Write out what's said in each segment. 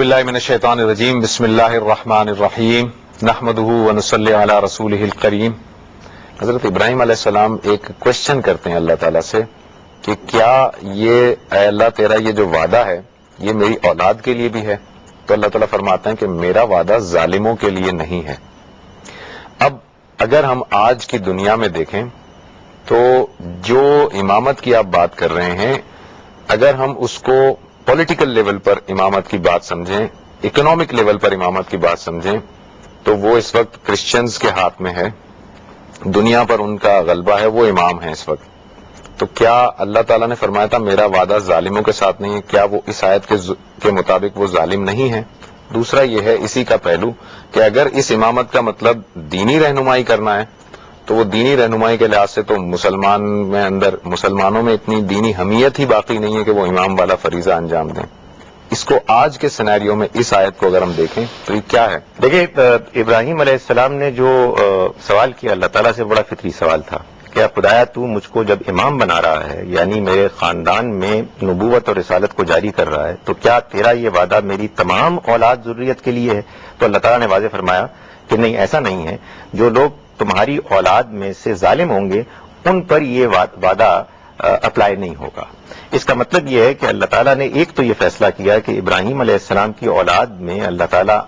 باللہ من الشیطان الرجیم بسم اللہ الرحمن الرحیم نحمدہ ونصلی علی رسولہ الکریم. حضرت ابراہیم علیہ السلام ایک کوشچن کرتے ہیں اللہ تعالیٰ سے کہ کیا یہ اے اللہ تیرا یہ جو وعدہ ہے یہ میری اولاد کے لیے بھی ہے؟ تو اللہ تعالیٰ فرماتے ہیں کہ میرا وعدہ ظالموں کے لیے نہیں ہے. اب اگر ہم آج کی دنیا میں دیکھیں تو جو امامت کی آپ بات کر رہے ہیں، اگر ہم اس کو پولیٹیکل لیول پر امامت کی بات سمجھیں، اکنامک لیول پر امامت کی بات سمجھیں، تو وہ اس وقت کرسچنز کے ہاتھ میں ہے، دنیا پر ان کا غلبہ ہے، وہ امام ہیں اس وقت. تو کیا اللہ تعالیٰ نے فرمایا تھا میرا وعدہ ظالموں کے ساتھ نہیں ہے؟ کیا وہ اس آیت کے مطابق وہ ظالم نہیں ہے؟ دوسرا یہ ہے اسی کا پہلو کہ اگر اس امامت کا مطلب دینی رہنمائی کرنا ہے تو وہ دینی رہنمائی کے لحاظ سے تو مسلمانوں میں اتنی دینی حمیت ہی باقی نہیں ہے کہ وہ امام والا فریضہ انجام دیں. اس کو آج کے سینیریو میں اس آیت کو اگر ہم دیکھیں تو یہ کیا ہے؟ دیکھیں، ابراہیم علیہ السلام نے جو سوال کیا اللہ تعالیٰ سے، بڑا فطری سوال تھا کہ خدایا تو مجھ کو جب امام بنا رہا ہے، یعنی میرے خاندان میں نبوت اور رسالت کو جاری کر رہا ہے، تو کیا تیرا یہ وعدہ میری تمام اولاد ذریت کے لیے ہے؟ تو اللہ تعالیٰ نے واضح فرمایا کہ نہیں، ایسا نہیں ہے. جو لوگ تمہاری اولاد میں سے ظالم ہوں گے ان پر یہ وعدہ اپلائی نہیں ہوگا. اس کا مطلب یہ ہے کہ اللہ تعالیٰ نے ایک تو یہ فیصلہ کیا کہ ابراہیم علیہ السلام کی اولاد میں اللہ تعالیٰ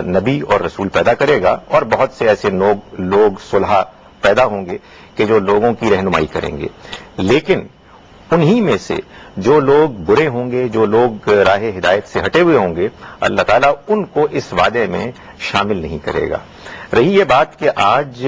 نبی اور رسول پیدا کرے گا، اور بہت سے ایسے لوگ صلحاء پیدا ہوں گے کہ جو لوگوں کی رہنمائی کریں گے. لیکن انہی میں سے جو لوگ برے ہوں گے، جو لوگ راہ ہدایت سے ہٹے ہوئے ہوں گے، اللہ تعالیٰ ان کو اس وعدے میں شامل نہیں کرے گا. رہی یہ بات کہ آج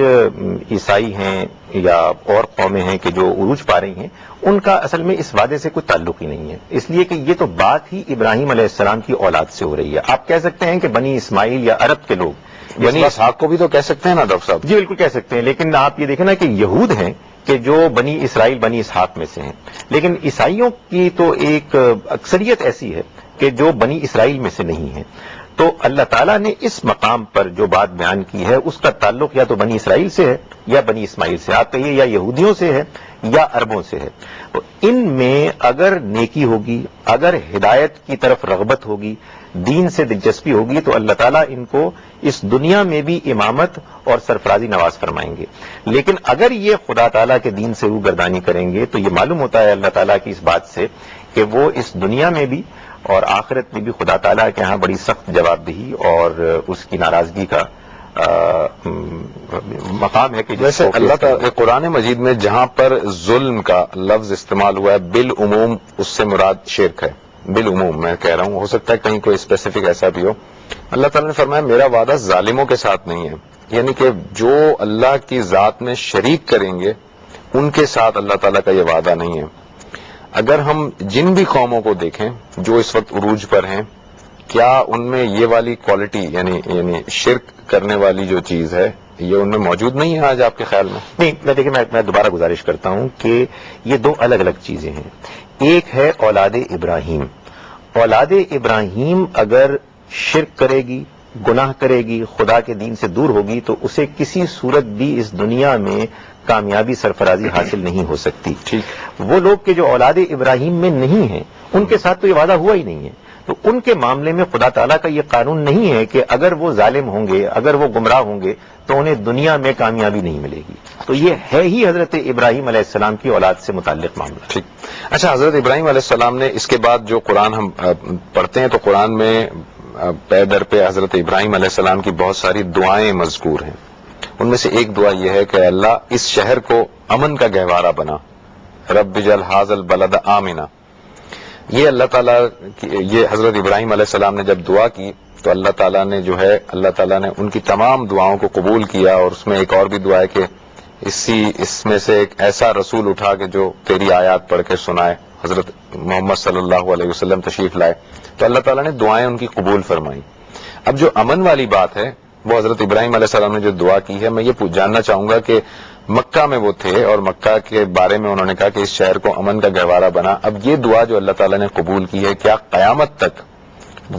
عیسائی ہیں یا اور قومیں ہیں کہ جو عروج پا رہی ہیں، ان کا اصل میں اس وعدے سے کوئی تعلق ہی نہیں ہے، اس لیے کہ یہ تو بات ہی ابراہیم علیہ السلام کی اولاد سے ہو رہی ہے. آپ کہہ سکتے ہیں کہ بنی اسماعیل یا عرب کے لوگ، بنی اسحاق کو بھی تو کہہ سکتے ہیں نا ڈاکٹر صاحب؟ جی بالکل کہہ سکتے ہیں، لیکن آپ یہ دیکھیں نا کہ یہود ہیں کہ جو بنی اسرائیل بنی اسحاق میں سے ہیں، لیکن عیسائیوں کی تو ایک اکثریت ایسی ہے کہ جو بنی اسرائیل میں سے نہیں ہے. تو اللہ تعالیٰ نے اس مقام پر جو بات بیان کی ہے اس کا تعلق یا تو بنی اسرائیل سے ہے یا بنی اسماعیل سے، آپ کہیے یا یہودیوں سے ہے یا عربوں سے ہے. تو ان میں اگر نیکی ہوگی، اگر ہدایت کی طرف رغبت ہوگی، دین سے دلچسپی ہوگی، تو اللہ تعالیٰ ان کو اس دنیا میں بھی امامت اور سرفرازی نواز فرمائیں گے. لیکن اگر یہ خدا تعالیٰ کے دین سے روگردانی کریں گے تو یہ معلوم ہوتا ہے اللہ تعالیٰ کی اس بات سے کہ وہ اس دنیا میں بھی اور آخرت میں بھی خدا تعالیٰ کے ہاں بڑی سخت جواب دہی اور اس کی ناراضگی کا مقام ہے. کہ جیسے اللہ تعالیٰ قرآن مجید میں جہاں پر ظلم کا لفظ استعمال ہوا ہے بالعموم اس سے مراد شرک ہے. بالعموم میں کہہ رہا ہوں، ہو سکتا ہے کہیں کوئی اسپیسیفک ایسا بھی ہو. اللہ تعالیٰ نے فرمایا میرا وعدہ ظالموں کے ساتھ نہیں ہے، یعنی کہ جو اللہ کی ذات میں شریک کریں گے ان کے ساتھ اللہ تعالیٰ کا یہ وعدہ نہیں ہے. اگر ہم جن بھی قوموں کو دیکھیں جو اس وقت عروج پر ہیں، کیا ان میں یہ والی کوالٹی یعنی شرک کرنے والی جو چیز ہے یہ ان میں موجود نہیں ہے آج آپ کے خیال میں؟ نہیں، دیکھیں میں دوبارہ گزارش کرتا ہوں کہ یہ دو الگ الگ چیزیں ہیں. ایک ہے اولاد ابراہیم. اولاد ابراہیم اگر شرک کرے گی، گناہ کرے گی، خدا کے دین سے دور ہوگی تو اسے کسی صورت بھی اس دنیا میں کامیابی سرفرازی حاصل نہیں ہو سکتی. وہ لوگ کہ جو اولاد ابراہیم میں نہیں ہیں ان کے ساتھ تو یہ وعدہ ہوا ہی نہیں ہے. تو ان کے معاملے میں خدا تعالیٰ کا یہ قانون نہیں ہے کہ اگر وہ ظالم ہوں گے، اگر وہ گمراہ ہوں گے تو انہیں دنیا میں کامیابی نہیں ملے گی. تو یہ ہے ہی حضرت ابراہیم علیہ السلام کی اولاد سے متعلق معاملہ. ٹھیک. اچھا، حضرت ابراہیم علیہ السلام نے اس کے بعد جو قرآن ہم پڑھتے ہیں تو قرآن میں پے در پہ حضرت ابراہیم علیہ السلام کی بہت ساری دعائیں مذکور ہیں. ان میں سے ایک دعا یہ ہے کہ اللہ اس شہر کو امن کا گہوارہ بنا، رب اجعل ھذا البلد آمنا. یہ اللہ تعالیٰ یہ حضرت ابراہیم علیہ السلام نے جب دعا کی تو اللہ تعالیٰ نے جو ہے اللہ تعالیٰ نے ان کی تمام دعاؤں کو قبول کیا. اور اس میں ایک اور بھی دعا ہے کہ اس میں سے ایک ایسا رسول اٹھا کہ جو تیری آیات پڑھ کے سنائے. حضرت محمد صلی اللہ علیہ وسلم تشریف لائے تو اللہ تعالیٰ نے دعائیں ان کی قبول فرمائی. اب جو امن والی بات ہے وہ حضرت ابراہیم علیہ السلام نے جو دعا کی ہے، میں یہ جاننا چاہوں گا کہ مکہ میں وہ تھے اور مکہ کے بارے میں انہوں نے کہا کہ اس شہر کو امن کا گہوارہ بنا. اب یہ دعا جو اللہ تعالیٰ نے قبول کی ہے، کیا قیامت تک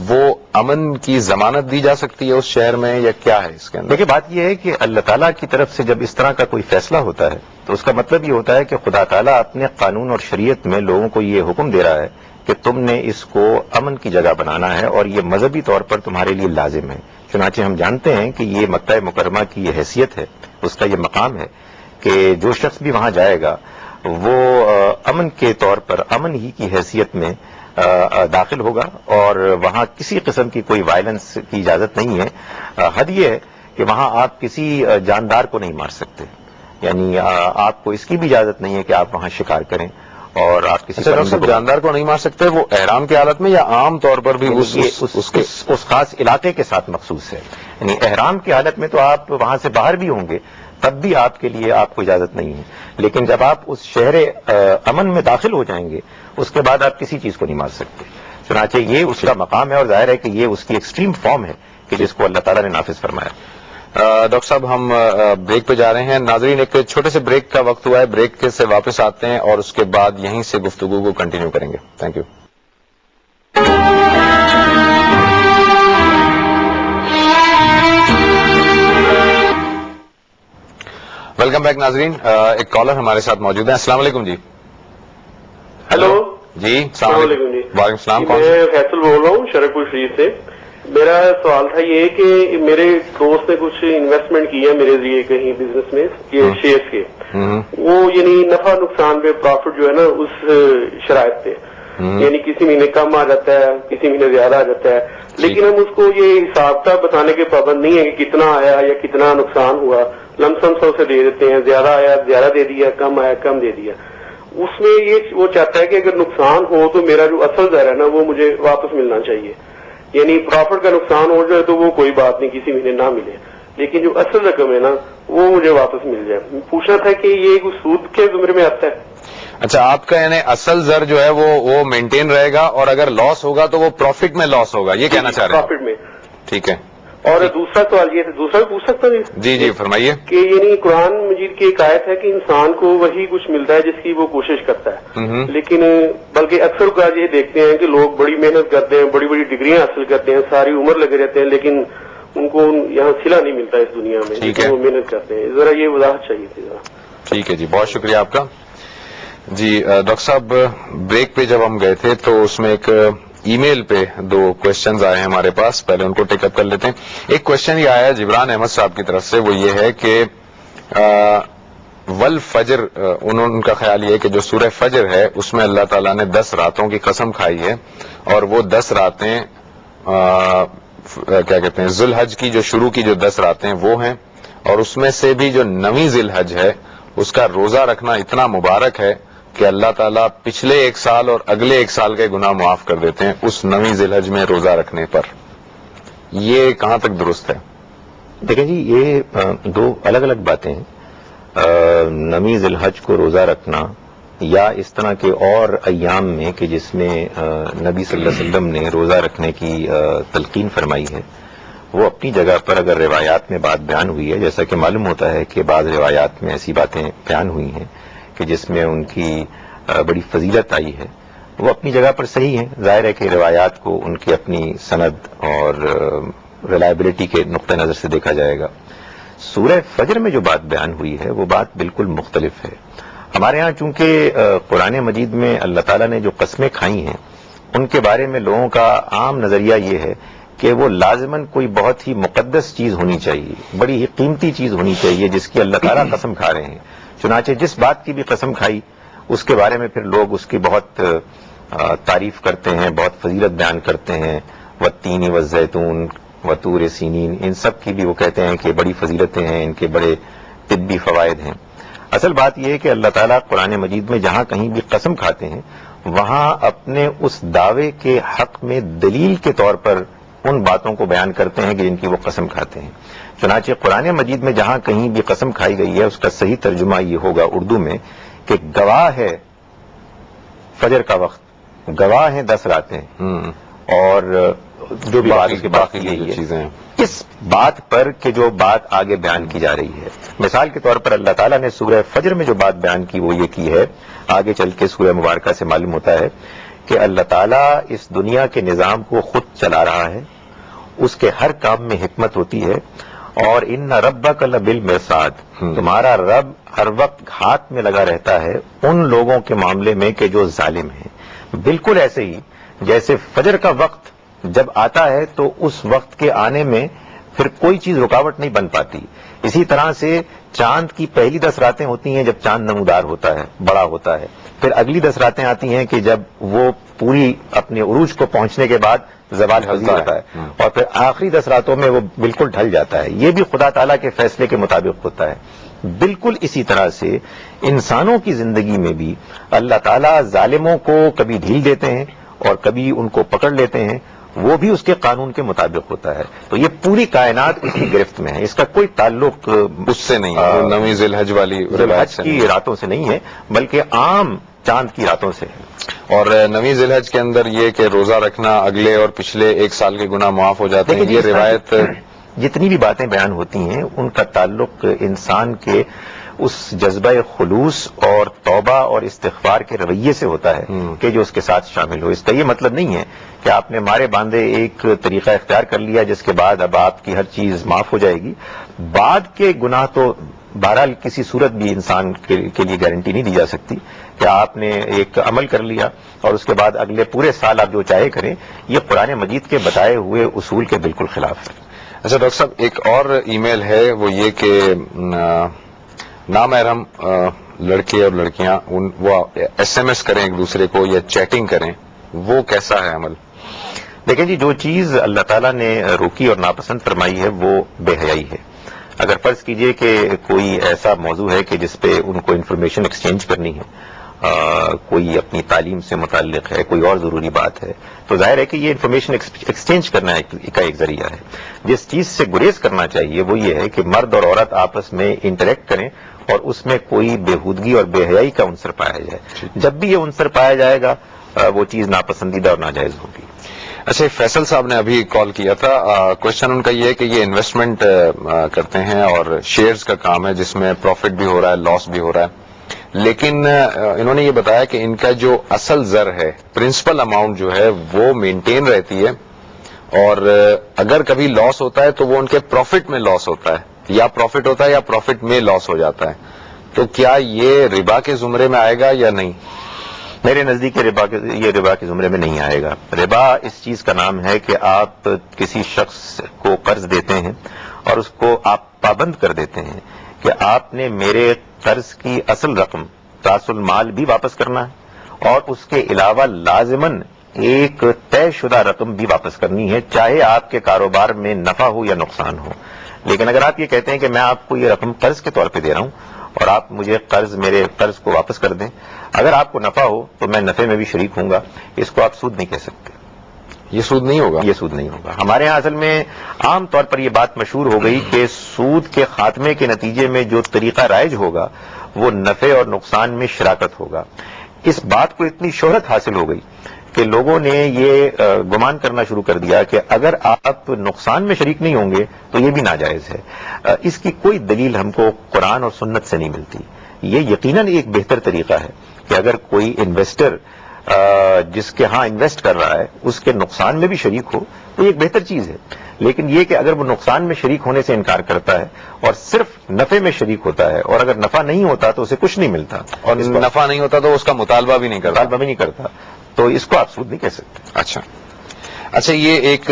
وہ امن کی ضمانت دی جا سکتی ہے اس شہر میں یا کیا ہے اس کے اندر؟ دیکھیے، بات یہ ہے کہ اللہ تعالیٰ کی طرف سے جب اس طرح کا کوئی فیصلہ ہوتا ہے تو اس کا مطلب یہ ہوتا ہے کہ خدا تعالیٰ اپنے قانون اور شریعت میں لوگوں کو یہ حکم دے رہا ہے کہ تم نے اس کو امن کی جگہ بنانا ہے اور یہ مذہبی طور پر تمہارے لیے لازم ہے. چنانچہ ہم جانتے ہیں کہ یہ مکہ مکرمہ کی یہ حیثیت ہے, اس کا یہ مقام ہے کہ جو شخص بھی وہاں جائے گا وہ امن کے طور پر امن ہی کی حیثیت میں داخل ہوگا, اور وہاں کسی قسم کی کوئی وائلنس کی اجازت نہیں ہے. حد یہ ہے کہ وہاں آپ کسی جاندار کو نہیں مار سکتے, یعنی آپ کو اس کی بھی اجازت نہیں ہے کہ آپ وہاں شکار کریں, اور آپ کسی جاندار کو نہیں مار سکتے. وہ احرام کی حالت میں یا عام طور پر بھی اس خاص علاقے کے ساتھ مخصوص ہے, یعنی احرام کی حالت میں تو آپ وہاں سے باہر بھی ہوں گے تب بھی آپ کے لیے آپ کو اجازت نہیں ہے, لیکن جب آپ اس شہر امن میں داخل ہو جائیں گے اس کے بعد آپ کسی چیز کو نہیں مار سکتے. چنانچہ یہ اس کا مقام ہے, اور ظاہر ہے کہ یہ اس کی ایکسٹریم فارم ہے کہ جس کو اللہ تعالیٰ نے نافذ فرمایا. ڈاکٹر صاحب ہم بریک پہ جا رہے ہیں. ناظرین ایک چھوٹے سے بریک کا وقت ہوا ہے, بریک سے واپس آتے ہیں اور اس کے بعد یہیں سے گفتگو کو کنٹینیو کریں گے. Thank you. ویلکم بیک ناظرین. ایک کالر ہمارے ساتھ موجود ہیں. السلام علیکم جی. ہیلو جی السلام علیکم جی. وعلیکم السلام. کون میں فیصل بول رہا ہوں شرک پور شریف سے. میرا سوال تھا یہ کہ میرے دوست نے کچھ انویسٹمنٹ کی ہے میرے ذریعے کہیں بزنس میں یہ شیئرز کے, وہ یعنی نفع نقصان پہ پروفٹ جو ہے نا اس شرائط پہ, یعنی کسی مہینے کم آ جاتا ہے کسی مہینے زیادہ آ جاتا ہے, لیکن ہم اس کو یہ حساب تھا بتانے کے پابند نہیں ہے کہ کتنا آیا یا کتنا نقصان ہوا. لم سم سو سے دے دیتے ہیں, زیادہ آیا زیادہ دے دیا, کم آیا کم دے دیا. اس میں یہ وہ چاہتا ہے کہ اگر نقصان ہو تو میرا جو اصل زر ہے نا وہ مجھے واپس ملنا چاہیے, یعنی پروفٹ کا نقصان ہو جائے تو وہ کوئی بات نہیں کسی مہینے نہ ملے, لیکن جو اصل رقم ہے نا وہ مجھے واپس مل جائے. پوچھنا تھا کہ یہ سود کے زمرے میں آتا ہے. اچھا, آپ کا یعنی اصل زر جو ہے وہ مینٹین رہے گا اور اگر لاس ہوگا تو وہ پروفٹ میں لاس ہوگا, یہ کہنا چاہ رہے ہیں؟ پروفٹ میں. ٹھیک ہے. اور دوسرا سوال یہ تھا, دوسرا بھی پوچھ سکتا ہوں؟ جی جی فرمائیے. کہ یعنی قرآن مجید کی ایک آیت ہے کہ انسان کو وہی کچھ ملتا ہے جس کی وہ کوشش کرتا ہے, لیکن بلکہ اکثر اوقات یہ دیکھتے ہیں کہ لوگ بڑی محنت کرتے ہیں, بڑی بڑی ڈگریاں حاصل کرتے ہیں, ساری عمر لگے رہتے ہیں, لیکن ان کو یہاں صلہ نہیں ملتا اس دنیا میں جس وہ محنت کرتے ہیں. ذرا یہ وضاحت چاہیے تھی ذرا. ٹھیک ہے جی, بہت شکریہ آپ کا. جی ڈاکٹر صاحب بریک پہ جب ہم گئے تھے تو اس میں ایک ای میل پہ 2 کوشچنز آئے ہیں ہمارے پاس, پہلے ان کو ٹیک اپ کر لیتے ہیں. ایک کوشچن یہ آیا جبران احمد صاحب کی طرف سے, وہ یہ ہے کہ والفجر, ان کا خیال یہ ہے کہ جو سورہ فجر ہے اس میں اللہ تعالیٰ نے 10 راتوں کی قسم کھائی ہے, اور وہ 10 راتیں کیا کہتے ہیں ذی الحج کی جو شروع کی جو 10 راتیں وہ ہیں, اور اس میں سے بھی جو 9ویں ذی الحج ہے اس کا روزہ رکھنا اتنا مبارک ہے کہ اللہ تعالیٰ پچھلے 1 سال اور اگلے 1 سال کے گناہ معاف کر دیتے ہیں اس 9ویں ذی الحج میں روزہ رکھنے پر. یہ کہاں تک درست ہے؟ دیکھیں جی, یہ 2 الگ الگ باتیں ہیں. 9ویں ذی الحج کو روزہ رکھنا یا اس طرح کے اور ایام میں کہ جس میں نبی صلی اللہ علیہ وسلم نے روزہ رکھنے کی تلقین فرمائی ہے, وہ اپنی جگہ پر اگر روایات میں بات بیان ہوئی ہے, جیسا کہ معلوم ہوتا ہے کہ بعض روایات میں ایسی باتیں بیان ہوئی ہیں کہ جس میں ان کی بڑی فضیلت آئی ہے, وہ اپنی جگہ پر صحیح ہیں. ظاہر ہے کہ روایات کو ان کی اپنی سند اور ریلائبلٹی کے نقطہ نظر سے دیکھا جائے گا. سورہ فجر میں جو بات بیان ہوئی ہے وہ بات بالکل مختلف ہے. ہمارے ہاں چونکہ قرآن مجید میں اللہ تعالیٰ نے جو قسمیں کھائی ہیں ان کے بارے میں لوگوں کا عام نظریہ یہ ہے کہ وہ لازماً کوئی بہت ہی مقدس چیز ہونی چاہیے, بڑی ہی قیمتی چیز ہونی چاہیے جس کی اللہ تعالیٰ قسم کھا رہے ہیں. چنانچہ جس بات کی بھی قسم کھائی اس کے بارے میں پھر لوگ اس کی بہت تعریف کرتے ہیں, بہت فضیلت بیان کرتے ہیں. والتین والزیتون وطور سینین, ان سب کی بھی وہ کہتے ہیں کہ بڑی فضیلتیں ہیں, ان کے بڑے طبی فوائد ہیں. اصل بات یہ ہے کہ اللہ تعالیٰ قرآن مجید میں جہاں کہیں بھی قسم کھاتے ہیں وہاں اپنے اس دعوے کے حق میں دلیل کے طور پر ان باتوں کو بیان کرتے ہیں کہ جن کی وہ قسم کھاتے ہیں. چنانچہ قرآن مجید میں جہاں کہیں بھی قسم کھائی گئی ہے اس کا صحیح ترجمہ یہ ہوگا اردو میں کہ گواہ ہے فجر کا وقت, گواہ ہیں 10 راتیں, اور جو بھی بات باقی یہی ہے اس بات پر کہ جو بات آگے بیان کی جا رہی ہے. مثال کے طور پر اللہ تعالیٰ نے سورہ فجر میں جو بات بیان کی وہ یہ کی ہے, آگے چل کے سورہ مبارکہ سے معلوم ہوتا ہے کہ اللہ تعالیٰ اس دنیا کے نظام کو خود چلا رہا ہے, اس کے ہر کام میں حکمت ہوتی ہے, اور ان ربک لبالمرصاد, تمہارا رب ہر وقت ہاتھ میں لگا رہتا ہے ان لوگوں کے معاملے میں کہ جو ظالم ہیں. بالکل ایسے ہی جیسے فجر کا وقت جب آتا ہے تو اس وقت کے آنے میں پھر کوئی چیز رکاوٹ نہیں بن پاتی، اسی طرح سے چاند کی پہلی 10 راتیں ہوتی ہیں جب چاند نمودار ہوتا ہے، بڑا ہوتا ہے، پھر اگلی 10 راتیں آتی ہیں کہ جب وہ پوری اپنے عروج کو پہنچنے کے بعد زوال پذیر ہوتا ہے، اور پھر آخری 10 راتوں میں وہ بالکل ڈھل جاتا ہے. یہ بھی خدا تعالیٰ کے فیصلے کے مطابق ہوتا ہے. بالکل اسی طرح سے انسانوں کی زندگی میں بھی اللہ تعالیٰ ظالموں کو کبھی ڈھیل دیتے ہیں اور کبھی ان کو پکڑ لیتے ہیں، وہ بھی اس کے قانون کے مطابق ہوتا ہے. تو یہ پوری کائنات اس کی گرفت میں ہے، اس کا کوئی تعلق اس سے نہیں ہے، نویں ذی الحج والی حج کی راتوں سے نہیں ہے بلکہ عام چاند کی راتوں سے ہے. اور نویں ذی الحج کے اندر یہ کہ روزہ رکھنا اگلے اور پچھلے 1 سال کے گناہ معاف ہو جاتے ہیں، یہ روایت جتنی بھی باتیں بیان ہوتی ہیں ان کا تعلق انسان کے اس جذبہ خلوص اور توبہ اور استغفار کے رویے سے ہوتا ہے کہ جو اس کے ساتھ شامل ہو. اس کا یہ مطلب نہیں ہے کہ آپ نے مارے باندھے ایک طریقہ اختیار کر لیا جس کے بعد اب آپ کی ہر چیز معاف ہو جائے گی. بعد کے گناہ تو بہرحال کسی صورت بھی انسان کے لیے گارنٹی نہیں دی جا سکتی کہ آپ نے ایک عمل کر لیا اور اس کے بعد اگلے پورے سال آپ جو چاہے کریں. یہ قرآن مجید کے بتائے ہوئے اصول کے بالکل خلاف ہے. اچھا ڈاکٹر صاحب، ایک اور ای میل ہے، وہ یہ کہ نامحرم لڑکے اور لڑکیاں وہ ایس ایم ایس کریں ایک دوسرے کو یا چیٹنگ کریں، وہ کیسا ہے عمل؟ دیکھیں جی، جو چیز اللہ تعالیٰ نے روکی اور ناپسند فرمائی ہے وہ بے حیائی ہے. اگر فرض کیجئے کہ کوئی ایسا موضوع ہے کہ جس پہ ان کو انفارمیشن ایکسچینج کرنی ہے، کوئی اپنی تعلیم سے متعلق ہے، کوئی اور ضروری بات ہے، تو ظاہر ہے کہ یہ انفارمیشن ایکسچینج کرنا کا ایک ذریعہ ہے. جس چیز سے گریز کرنا چاہیے وہ یہ ہے کہ مرد اور عورت آپس میں انٹریکٹ کریں اور اس میں کوئی بےہودگی اور بے حیائی کا عنصر پایا جائے. جب بھی یہ عنصر پایا جائے گا وہ چیز ناپسندیدہ اور ناجائز ہوگی. اچھا، فیصل صاحب نے ابھی کال کیا تھا، کوشچن ان کا یہ ہے کہ یہ انویسٹمنٹ کرتے ہیں اور شیئرز کا کام ہے جس میں پروفٹ بھی ہو رہا ہے، لاس بھی ہو رہا ہے، لیکن انہوں نے یہ بتایا کہ ان کا جو اصل زر ہے، پرنسپل اماؤنٹ جو ہے وہ مینٹین رہتی ہے، اور اگر کبھی لاس ہوتا ہے تو وہ ان کے پروفٹ میں لاس ہوتا ہے، یا پروفٹ ہوتا ہے یا پروفٹ میں لاس ہو جاتا ہے. تو کیا یہ ربا کے زمرے میں آئے گا یا نہیں؟ میرے نزدیک یہ ربا کے زمرے میں نہیں آئے گا. ربا اس چیز کا نام ہے کہ آپ کسی شخص کو قرض دیتے ہیں اور اس کو آپ پابند کر دیتے ہیں کہ آپ نے میرے قرض کی اصل رقم راس المال بھی واپس کرنا ہے اور اس کے علاوہ لازماً ایک طے شدہ رقم بھی واپس کرنی ہے، چاہے آپ کے کاروبار میں نفع ہو یا نقصان ہو. لیکن اگر آپ یہ کہتے ہیں کہ میں آپ کو یہ رقم قرض کے طور پہ دے رہا ہوں اور آپ مجھے میرے قرض کو واپس کر دیں، اگر آپ کو نفع ہو تو میں نفع میں بھی شریک ہوں گا، اس کو آپ سود نہیں کہہ سکتے. یہ سود نہیں ہوگا؟ یہ سود نہیں ہوگا. ہمارے ہاں اصل میں عام طور پر یہ بات مشہور ہو گئی کہ سود کے خاتمے کے نتیجے میں جو طریقہ رائج ہوگا وہ نفع اور نقصان میں شراکت ہوگا. اس بات کو اتنی شہرت حاصل ہو گئی کہ لوگوں نے یہ گمان کرنا شروع کر دیا کہ اگر آپ نقصان میں شریک نہیں ہوں گے تو یہ بھی ناجائز ہے. اس کی کوئی دلیل ہم کو قرآن اور سنت سے نہیں ملتی. یہ یقیناً ایک بہتر طریقہ ہے کہ اگر کوئی انویسٹر جس کے ہاں انویسٹ کر رہا ہے اس کے نقصان میں بھی شریک ہو تو یہ ایک بہتر چیز ہے. لیکن یہ کہ اگر وہ نقصان میں شریک ہونے سے انکار کرتا ہے اور صرف نفع میں شریک ہوتا ہے اور اگر نفع نہیں ہوتا تو اسے کچھ نہیں ملتا اور نفع نہیں ہوتا تو اس کا مطالبہ بھی نہیں کرتا تو اس کو آپ سود نہیں کہہ سکتے. اچھا، یہ ایک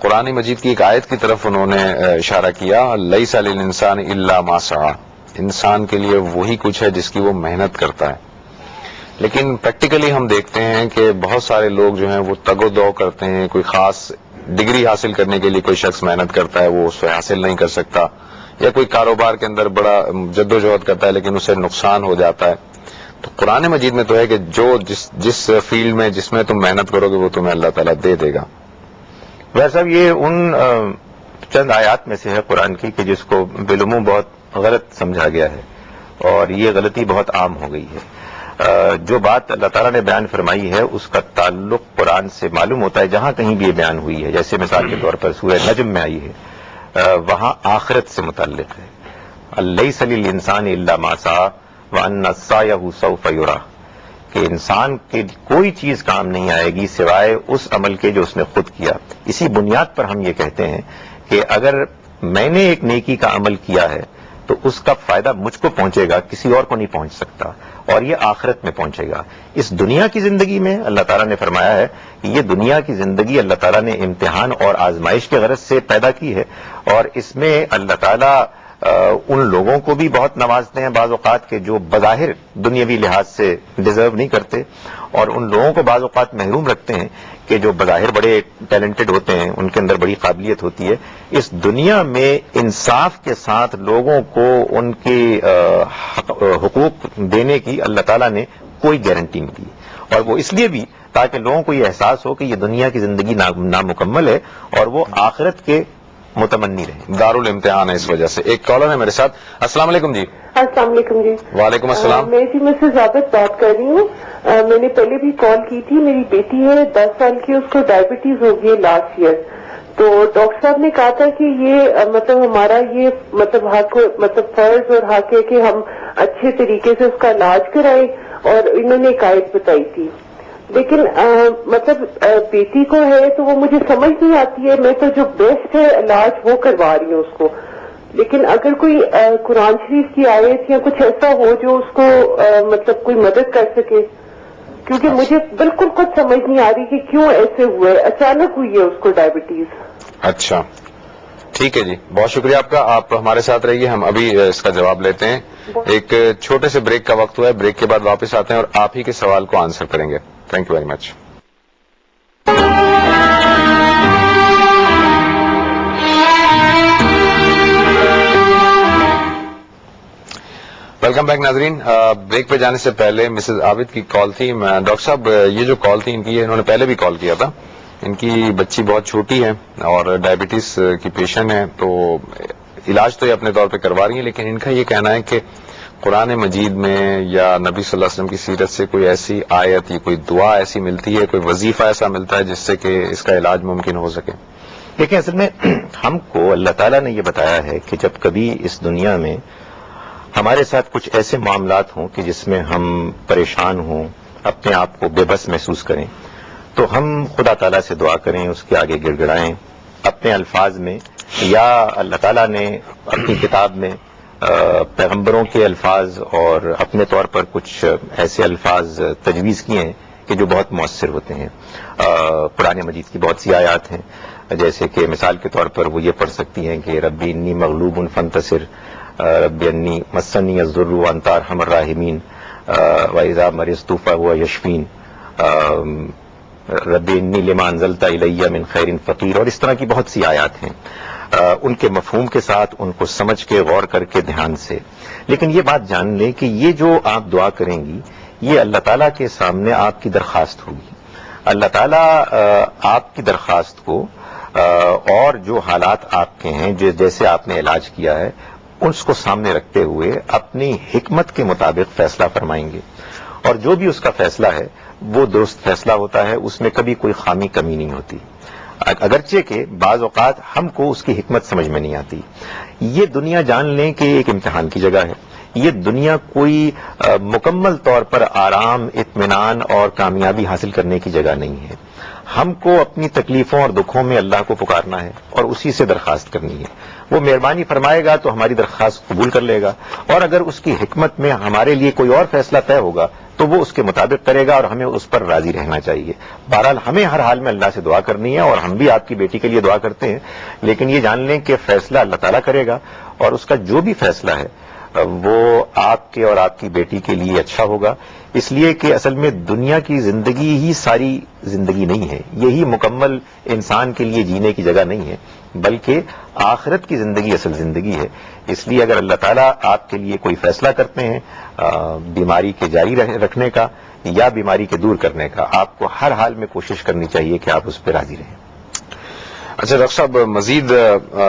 قرآن مجید کی ایک آیت کی طرف انہوں نے اشارہ کیا، لیس للانسان الا ما سعی، انسان کے لیے وہی کچھ ہے جس کی وہ محنت کرتا ہے. لیکن پریکٹیکلی ہم دیکھتے ہیں کہ بہت سارے لوگ جو ہیں وہ تگ و دو کرتے ہیں. کوئی خاص ڈگری حاصل کرنے کے لیے کوئی شخص محنت کرتا ہے، وہ اس سے حاصل نہیں کر سکتا، یا کوئی کاروبار کے اندر بڑا جدوجہد کرتا ہے لیکن اسے نقصان ہو جاتا ہے. تو قرآن مجید میں تو ہے کہ جو جس فیلڈ میں جس میں تم محنت کرو گے وہ تمہیں اللہ تعالیٰ دے دے گا. ویسا یہ ان چند آیات میں سے ہے قرآن کی کہ جس کو بالعموم بہت غلط سمجھا گیا ہے اور یہ غلطی بہت عام ہو گئی ہے. جو بات اللہ تعالیٰ نے بیان فرمائی ہے اس کا تعلق قرآن سے معلوم ہوتا ہے جہاں کہیں بھی یہ بیان ہوئی ہے. جیسے مثال کے طور پر سورہ نجم میں آئی ہے، وہاں آخرت سے متعلق ہے، لیس للانسان الا ما سعی وان سعیہ سوف یری، کہ انسان کی کوئی چیز کام نہیں آئے گی سوائے اس عمل کے جو اس نے خود کیا. اسی بنیاد پر ہم یہ کہتے ہیں کہ اگر میں نے ایک نیکی کا عمل کیا ہے تو اس کا فائدہ مجھ کو پہنچے گا، کسی اور کو نہیں پہنچ سکتا، اور یہ آخرت میں پہنچے گا۔ اس دنیا کی زندگی میں اللہ تعالیٰ نے فرمایا ہے کہ یہ دنیا کی زندگی اللہ تعالیٰ نے امتحان اور آزمائش کے غرض سے پیدا کی ہے، اور اس میں اللہ تعالیٰ ان لوگوں کو بھی بہت نوازتے ہیں بعض اوقات کے جو بظاہر دنیاوی لحاظ سے ڈیزرو نہیں کرتے، اور ان لوگوں کو بعض اوقات محروم رکھتے ہیں کہ جو بظاہر بڑے ٹیلنٹڈ ہوتے ہیں، ان کے اندر بڑی قابلیت ہوتی ہے۔ اس دنیا میں انصاف کے ساتھ لوگوں کو ان کے حقوق دینے کی اللہ تعالیٰ نے کوئی گارنٹی نہیں دی، اور وہ اس لیے بھی تاکہ لوگوں کو یہ احساس ہو کہ یہ دنیا کی زندگی نامکمل ہے اور وہ آخرت کے متمنی رہے۔ دارالامتحان ہے اس وجہ سے۔ ایک کالر ہے میرے ساتھ۔ السلام علیکم جی۔ السلام علیکم جی۔ وعلیکم السلام۔ میں جی مسز عابد بات کر رہی ہوں۔ میں نے پہلے بھی کال کی تھی، میری بیٹی ہے 10 سال کی، اس کو ڈائبٹیز ہو گئی ہے لاسٹ ایئر، تو ڈاکٹر صاحب نے کہا تھا کہ یہ مطلب ہمارا یہ حق فرض اور حق ہے کہ ہم اچھے طریقے سے اس کا علاج کرائیں، اور انہوں نے ایک آیت بتائی تھی، لیکن بیٹی کو ہے تو وہ مجھے سمجھ نہیں آتی ہے۔ میں تو جو بیسٹ ہے علاج وہ کروا رہی ہوں اس کو، لیکن اگر کوئی قرآن شریف کی آیت یا کچھ ایسا ہو جو اس کو کوئی مدد کر سکے، کیونکہ مجھے بالکل کچھ سمجھ نہیں آ رہی کہ کیوں ایسے ہوئے، اچانک ہوئی ہے اس کو ڈائبٹیز۔ اچھا ٹھیک ہے جی، بہت شکریہ آپ کا، آپ ہمارے ساتھ رہیے، ہم ابھی اس کا جواب لیتے ہیں۔ ایک چھوٹے سے بریک کا وقت ہوا ہے، بریک کے بعد واپس آتے ہیں اور آپ ہی کے سوال کو آنسر کریں گے۔ Thank you very much. Welcome back ناظرین۔ بریک پہ جانے سے پہلے مسز عابد کی کال تھی۔ ڈاکٹر صاحب یہ جو کال تھی ان کی، انہوں نے پہلے بھی کال کیا تھا، ان کی بچی بہت چھوٹی ہے اور ڈائبٹیز کی پیشنٹ ہے، تو علاج تو یہ اپنے طور پہ کروا رہی ہیں، لیکن ان کا یہ کہنا ہے کہ قرآن مجید میں یا نبی صلی اللہ علیہ وسلم کی سیرت سے کوئی ایسی آیت یا کوئی دعا ایسی ملتی ہے، کوئی وظیفہ ایسا ملتا ہے جس سے کہ اس کا علاج ممکن ہو سکے؟ دیکھیں، اصل میں ہم کو اللہ تعالیٰ نے یہ بتایا ہے کہ جب کبھی اس دنیا میں ہمارے ساتھ کچھ ایسے معاملات ہوں کہ جس میں ہم پریشان ہوں، اپنے آپ کو بے بس محسوس کریں، تو ہم خدا تعالیٰ سے دعا کریں، اس کے آگے گڑ گڑائیں اپنے الفاظ میں، یا اللہ تعالیٰ نے اپنی کتاب میں پیغمبروں کے الفاظ اور اپنے طور پر کچھ ایسے الفاظ تجویز کیے ہیں کہ جو بہت مؤثر ہوتے ہیں۔ قرآن مجید کی بہت سی آیات ہیں، جیسے کہ مثال کے طور پر وہ یہ پڑھ سکتی ہیں کہ ربی انی مغلوب فانتصر، ربی انی مسنی الضر وانت ارحم الراحمین، واذا مرضت فهو یشفین، ربی انی لما انزلت الی من خیر فقیر، اور اس طرح کی بہت سی آیات ہیں۔ ان کے مفہوم کے ساتھ ان کو سمجھ کے غور کر کے دھیان سے، لیکن یہ بات جان لیں کہ یہ جو آپ دعا کریں گی یہ اللہ تعالیٰ کے سامنے آپ کی درخواست ہوگی۔ اللہ تعالیٰ آپ کی درخواست کو اور جو حالات آپ کے ہیں، جیسے آپ نے علاج کیا ہے، اس کو سامنے رکھتے ہوئے اپنی حکمت کے مطابق فیصلہ فرمائیں گے، اور جو بھی اس کا فیصلہ ہے وہ درست فیصلہ ہوتا ہے، اس میں کبھی کوئی خامی کمی نہیں ہوتی، اگرچہ کہ بعض اوقات ہم کو اس کی حکمت سمجھ میں نہیں آتی۔ یہ دنیا جان لیں کہ ایک امتحان کی جگہ ہے، یہ دنیا کوئی مکمل طور پر آرام، اطمینان اور کامیابی حاصل کرنے کی جگہ نہیں ہے۔ ہم کو اپنی تکلیفوں اور دکھوں میں اللہ کو پکارنا ہے اور اسی سے درخواست کرنی ہے، وہ مہربانی فرمائے گا تو ہماری درخواست قبول کر لے گا، اور اگر اس کی حکمت میں ہمارے لیے کوئی اور فیصلہ طے ہوگا تو وہ اس کے مطابق کرے گا، اور ہمیں اس پر راضی رہنا چاہیے۔ بہرحال ہمیں ہر حال میں اللہ سے دعا کرنی ہے، اور ہم بھی آپ کی بیٹی کے لیے دعا کرتے ہیں، لیکن یہ جان لیں کہ فیصلہ اللہ تعالیٰ کرے گا، اور اس کا جو بھی فیصلہ ہے وہ آپ کے اور آپ کی بیٹی کے لیے اچھا ہوگا، اس لیے کہ اصل میں دنیا کی زندگی ہی ساری زندگی نہیں ہے، یہی مکمل انسان کے لیے جینے کی جگہ نہیں ہے، بلکہ آخرت کی زندگی اصل زندگی ہے۔ اس لیے اگر اللہ تعالیٰ آپ کے لیے کوئی فیصلہ کرتے ہیں بیماری کے جاری رکھنے کا یا بیماری کے دور کرنے کا، آپ کو ہر حال میں کوشش کرنی چاہیے کہ آپ اس پہ راضی رہیں۔ اچھا ڈاکٹر صاحب، مزید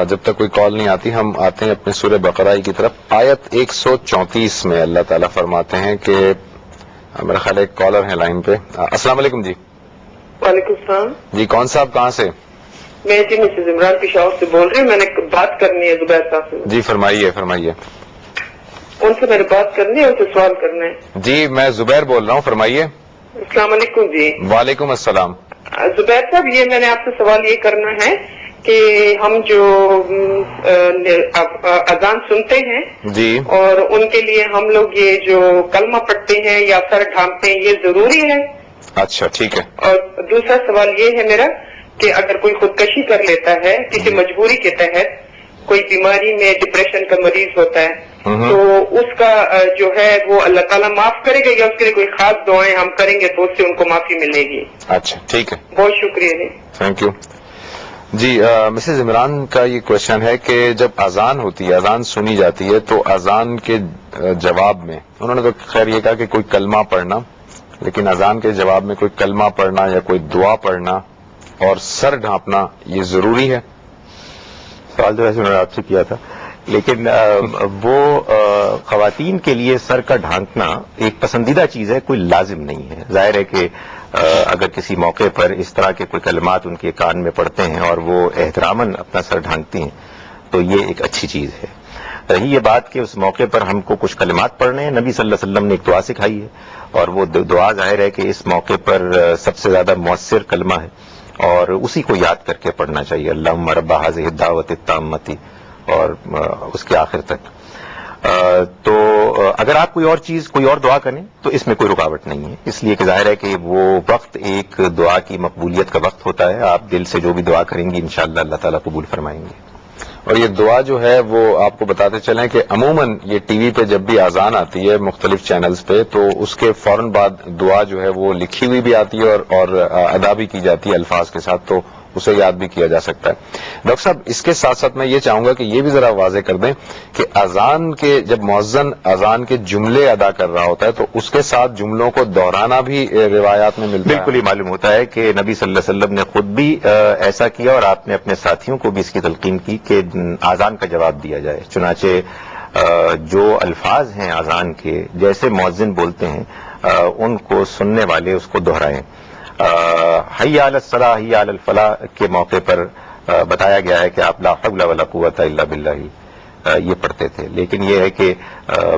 جب تک کوئی کال نہیں آتی ہم آتے ہیں اپنے سورہ بقرہ کی طرف۔ آیت 134 میں اللہ تعالیٰ فرماتے ہیں کہ میرا خیال ایک کالر ہے لائن پہ۔ السلام علیکم جی۔ وعلیکم السلام جی کون صاحب کہاں سے؟ میں جی مسز عمران پشاور سے بول رہی ہوں، میں نے بات کرنی ہے زبیر صاحب سے۔ جی فرمائیے فرمائیے۔ ان سے میں نے بات کرنی ہے، ان سے سوال کرنا ہے۔ جی میں زبیر بول رہا ہوں، فرمائیے۔ السلام علیکم جی۔ وعلیکم السلام۔ زبیر صاحب، یہ میں نے آپ سے سوال یہ کرنا ہے کہ ہم جو اذان سنتے ہیں جی اور ان کے لیے ہم لوگ یہ جو کلمہ پڑھتے ہیں یا سر ڈھانپتے ہیں یہ ضروری ہے؟ اچھا ٹھیک ہے. اور دوسرا سوال یہ ہے میرا کہ اگر کوئی خودکشی کر لیتا ہے کسی مجبوری کے تحت، کوئی بیماری میں ڈپریشن کا مریض ہوتا ہے، تو اس کا جو ہے وہ اللہ تعالیٰ معاف کرے گا یا اس کے لیے کوئی خاص دعائیں ہم کریں گے تو اس سے ان کو معافی ملے گی؟ اچھا ٹھیک ہے، بہت شکریہ جی. Thank you. جی مسز عمران کا یہ کوشچن ہے کہ جب اذان ہوتی ہے، اذان سنی جاتی ہے، تو اذان کے جواب میں انہوں نے تو خیر یہ کہا کہ کوئی کلمہ پڑھنا، لیکن اذان کے جواب میں کوئی کلمہ پڑھنا یا کوئی دعا پڑھنا اور سر ڈھانپنا یہ ضروری ہے؟ سوال تو ویسے انہوں نے آپ سے کیا تھا، لیکن وہ خواتین کے لیے سر کا ڈھانکنا ایک پسندیدہ چیز ہے، کوئی لازم نہیں ہے. ظاہر ہے کہ اگر کسی موقع پر اس طرح کے کوئی کلمات ان کے کان میں پڑتے ہیں اور وہ احتراماً اپنا سر ڈھانکتی ہیں تو یہ ایک اچھی چیز ہے. رہی یہ بات کہ اس موقع پر ہم کو کچھ کلمات پڑھنے ہیں، نبی صلی اللہ علیہ وسلم نے ایک دعا سکھائی ہے اور وہ دعا ظاہر ہے کہ اس موقع پر سب سے زیادہ مؤثر کلمہ ہے اور اسی کو یاد کر کے پڑھنا چاہیے، اللہم رب ہذہ الدعوۃ التامۃ اور اس کے آخر تک. تو اگر آپ کوئی اور چیز کوئی اور دعا کریں تو اس میں کوئی رکاوٹ نہیں ہے، اس لیے کہ ظاہر ہے کہ وہ وقت ایک دعا کی مقبولیت کا وقت ہوتا ہے. آپ دل سے جو بھی دعا کریں گی انشاءاللہ اللہ تعالیٰ قبول فرمائیں گے. اور یہ دعا جو ہے وہ آپ کو بتاتے چلیں کہ عموماً یہ ٹی وی پہ جب بھی اذان آتی ہے مختلف چینلز پہ تو اس کے فوراً بعد دعا جو ہے وہ لکھی ہوئی بھی آتی ہے اور ادا بھی کی جاتی ہے الفاظ کے ساتھ، تو اسے یاد بھی کیا جا سکتا ہے. ڈاکٹر صاحب اس کے ساتھ ساتھ میں یہ چاہوں گا کہ یہ بھی ذرا واضح کر دیں کہ اذان کے جب مؤذن اذان کے جملے ادا کر رہا ہوتا ہے تو اس کے ساتھ جملوں کو دہرانا بھی روایات میں ملتا ہے. بالکل ہی معلوم ہوتا ہے کہ نبی صلی اللہ علیہ وسلم نے خود بھی ایسا کیا اور آپ نے اپنے ساتھیوں کو بھی اس کی تلقین کی کہ اذان کا جواب دیا جائے. چنانچہ جو الفاظ ہیں اذان کے جیسے مؤذن بولتے ہیں ان کو سننے والے اس کو دہرائیں. حی علی الصلاۃ حی علی الفلاح کے موقع پر بتایا گیا ہے کہ آپ لا حول ولا قوت الا باللہ یہ پڑھتے تھے، لیکن یہ ہے کہ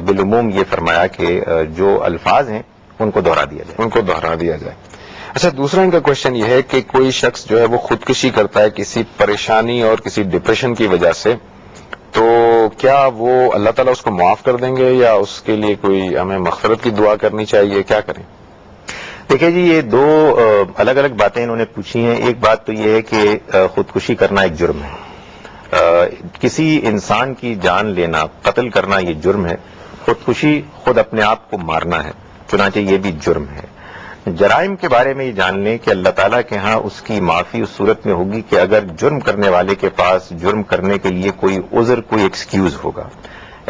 بالعموم یہ فرمایا کہ جو الفاظ ہیں ان کو دہرا دیا جائے. اچھا دوسرا ان کا کوشچن یہ ہے کہ کوئی شخص جو ہے وہ خودکشی کرتا ہے کسی پریشانی اور کسی ڈپریشن کی وجہ سے، تو کیا وہ اللہ تعالیٰ اس کو معاف کر دیں گے یا اس کے لیے کوئی ہمیں مغفرت کی دعا کرنی چاہیے، کیا کریں؟ دیکھیں جی یہ دو الگ الگ باتیں انہوں نے پوچھی ہیں. ایک بات تو یہ ہے کہ خودکشی کرنا ایک جرم ہے، کسی انسان کی جان لینا قتل کرنا یہ جرم ہے. خودکشی خود اپنے آپ کو مارنا ہے، چنانچہ یہ بھی جرم ہے. جرائم کے بارے میں یہ جان لیں کہ اللہ تعالیٰ کے ہاں اس کی معافی اس صورت میں ہوگی کہ اگر جرم کرنے والے کے پاس جرم کرنے کے لیے کوئی عذر کوئی ایکسکیوز ہوگا،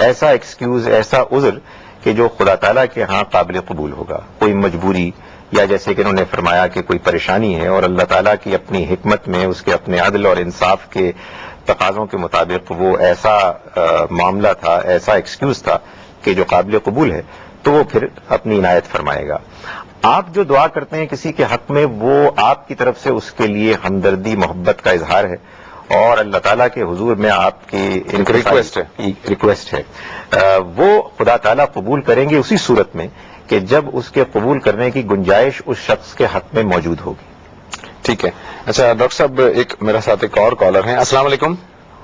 ایسا ایکسکیوز ایسا عذر کہ جو خدا تعالیٰ کے ہاں قابل قبول ہوگا. کوئی مجبوری یا جیسے کہ انہوں نے فرمایا کہ کوئی پریشانی ہے اور اللہ تعالیٰ کی اپنی حکمت میں اس کے اپنے عدل اور انصاف کے تقاضوں کے مطابق وہ ایسا معاملہ تھا، ایسا ایکسکیوز تھا کہ جو قابل قبول ہے، تو وہ پھر اپنی عنایت فرمائے گا. آپ جو دعا کرتے ہیں کسی کے حق میں وہ آپ کی طرف سے اس کے لیے ہمدردی محبت کا اظہار ہے اور اللہ تعالیٰ کے حضور میں آپ کی ریکویسٹ ہے وہ خدا تعالیٰ قبول کریں گے اسی صورت میں کہ جب اس کے قبول کرنے کی گنجائش اس شخص کے حق میں موجود ہوگی. ٹھیک ہے. اچھا ڈاکٹر صاحب ایک میرا ساتھ ایک اور کالر ہیں. السلام علیکم.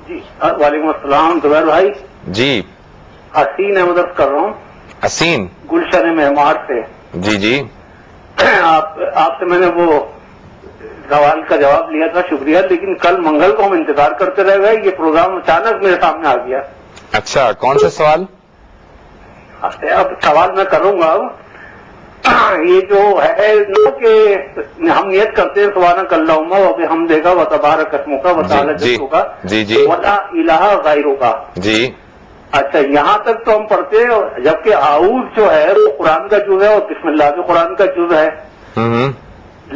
جی وعلیکم السلام. زبیر بھائی جی حسین احمد کر رہا ہوں. حسین گلشن مہمار سے. جی جی آپ سے میں نے وہ سوال کا جواب لیا تھا، شکریہ، لیکن کل منگل کو ہم انتظار کرتے رہ گئے، یہ پروگرام اچانک میرے سامنے آ گیا. اچھا کون سا سوال؟ اب سوال میں کروں گا. یہ جو ہے نا کہ ہم نیت کرتے ہیں سبحانک اللہم و بحمدک و تبارک اسمک و تعالی جدک ولا الہ غیرک. جی اچھا یہاں تک تو ہم پڑھتے ہیں، جبکہ اعوذ جو ہے وہ قرآن کا جز ہے اور بسم اللہ بھی قرآن کا جز ہے.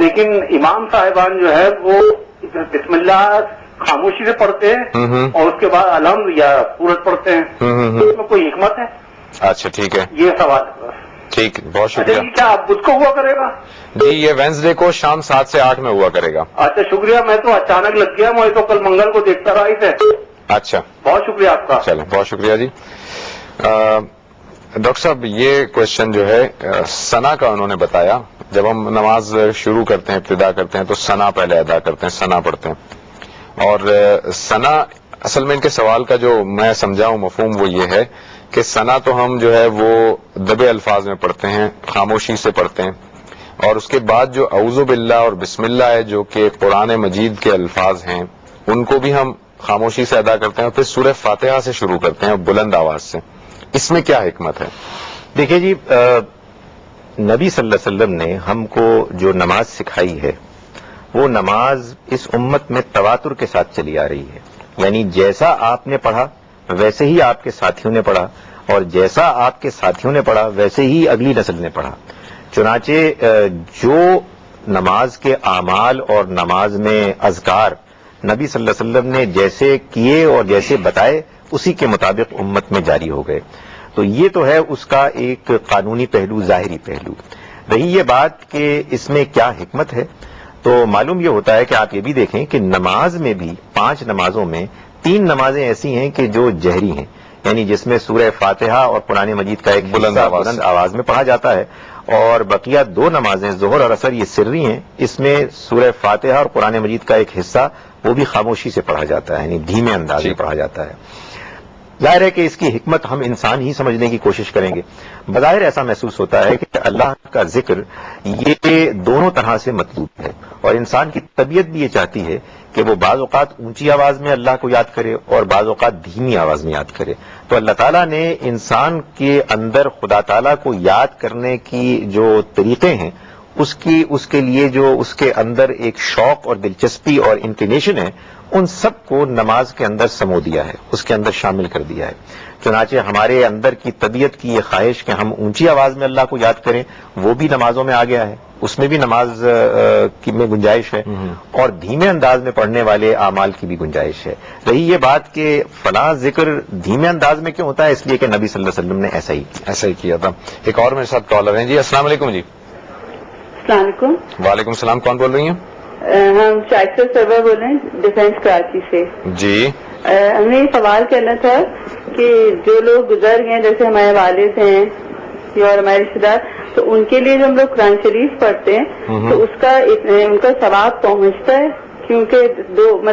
لیکن امام صاحبان جو ہے وہ بسم اللہ خاموشی سے پڑھتے ہیں اور اس کے بعد الحمد یا سورت پڑھتے ہیں. اس میں کوئی حکمت ہے؟ اچھا ٹھیک ہے، یہ سوال ہے. ٹھیک بہت شکریہ. کیا اب بدھ کو ہوا کرے گا؟ جی یہ وینسڈے کو شام 7 سے 8 میں ہوا کرے گا. اچھا شکریہ. میں تو اچانک لگ گیا، میں تو کل منگل کو دیکھتا رہا ہی تھے. اچھا بہت شکریہ آپ کا. چلیں بہت شکریہ جی. ڈاکٹر صاحب یہ کوشچن جو ہے ثنا کا انہوں نے بتایا. جب ہم نماز شروع کرتے ہیں ابتدا کرتے ہیں تو ثنا پہلے ادا کرتے ہیں، ثنا پڑھتے ہیں. اور ثنا اصل میں ان کے سوال کا جو میں سمجھا ہوں مفہوم وہ یہ ہے کہ ثنا تو ہم جو ہے وہ دبے الفاظ میں پڑھتے ہیں، خاموشی سے پڑھتے ہیں، اور اس کے بعد جو اعوذ باللہ اور بسم اللہ ہے جو کہ قرآن مجید کے الفاظ ہیں ان کو بھی ہم خاموشی سے ادا کرتے ہیں، اور پھر سورہ فاتحہ سے شروع کرتے ہیں بلند آواز سے. اس میں کیا حکمت ہے؟ دیکھیے جی، نبی صلی اللہ علیہ وسلم نے ہم کو جو نماز سکھائی ہے وہ نماز اس امت میں تواتر کے ساتھ چلی آ رہی ہے. یعنی جیسا آپ نے پڑھا ویسے ہی آپ کے ساتھیوں نے پڑھا، اور جیسا آپ کے ساتھیوں نے پڑھا ویسے ہی اگلی نسل نے پڑھا. چنانچہ جو نماز کے اعمال اور نماز میں اذکار نبی صلی اللہ علیہ وسلم نے جیسے کیے اور جیسے بتائے اسی کے مطابق امت میں جاری ہو گئے. تو یہ تو ہے اس کا ایک قانونی پہلو، ظاہری پہلو. رہی یہ بات کہ اس میں کیا حکمت ہے، تو معلوم یہ ہوتا ہے کہ آپ یہ بھی دیکھیں کہ نماز میں بھی 5 نمازوں میں 3 نمازیں ایسی ہیں کہ جو جہری ہیں، یعنی جس میں سورہ فاتحہ اور قرآن مجید کا ایک بلند آواز میں پڑھا جاتا ہے، اور بقیہ 2 نمازیں ظہر اور عصر یہ سری ہیں، اس میں سورہ فاتحہ اور قرآن مجید کا ایک حصہ وہ بھی خاموشی سے پڑھا جاتا ہے، یعنی دھیمے انداز میں پڑھا جاتا ہے. ظاہر ہے کہ اس کی حکمت ہم انسان ہی سمجھنے کی کوشش کریں گے. بظاہر ایسا محسوس ہوتا ہے کہ اللہ کا ذکر یہ دونوں طرح سے مطلوب ہے، اور انسان کی طبیعت بھی یہ چاہتی ہے کہ وہ بعض اوقات اونچی آواز میں اللہ کو یاد کرے اور بعض اوقات دھیمی آواز میں یاد کرے. تو اللہ تعالیٰ نے انسان کے اندر خدا تعالیٰ کو یاد کرنے کی جو طریقے ہیں اس کے لیے جو اس کے اندر ایک شوق اور دلچسپی اور انکلینیشن ہے، ان سب کو نماز کے اندر سمو دیا ہے، اس کے اندر شامل کر دیا ہے. چنانچہ ہمارے اندر کی طبیعت کی یہ خواہش کہ ہم اونچی آواز میں اللہ کو یاد کریں وہ بھی نمازوں میں آ گیا ہے، اس میں بھی نماز میں گنجائش ہے، اور دھیمے انداز میں پڑھنے والے اعمال کی بھی گنجائش ہے. رہی یہ بات کہ فلاں ذکر دھیمے انداز میں کیوں ہوتا ہے، اس لیے کہ نبی صلی اللہ علیہ وسلم نے ایسا ہی کیا تھا. ایک اور میرے ساتھ کالر ہیں. جی السلام علیکم. جی السلام علیکم. وعلیکم السلام. کون بول رہی ہیں؟ ہم شائستہ سرور بول رہے ہیں ڈیفینس کراچی سے. جی ہمیں یہ سوال کرنا تھا کہ جو لوگ گزر گئے جیسے ہمارے والد ہیں اور ہمارے رشتے دار، تو ان کے لیے جو ہم لوگ قرآن شریف پڑھتے ہیں تو اس کا ان کا ثواب پہنچتا ہے؟ کیونکہ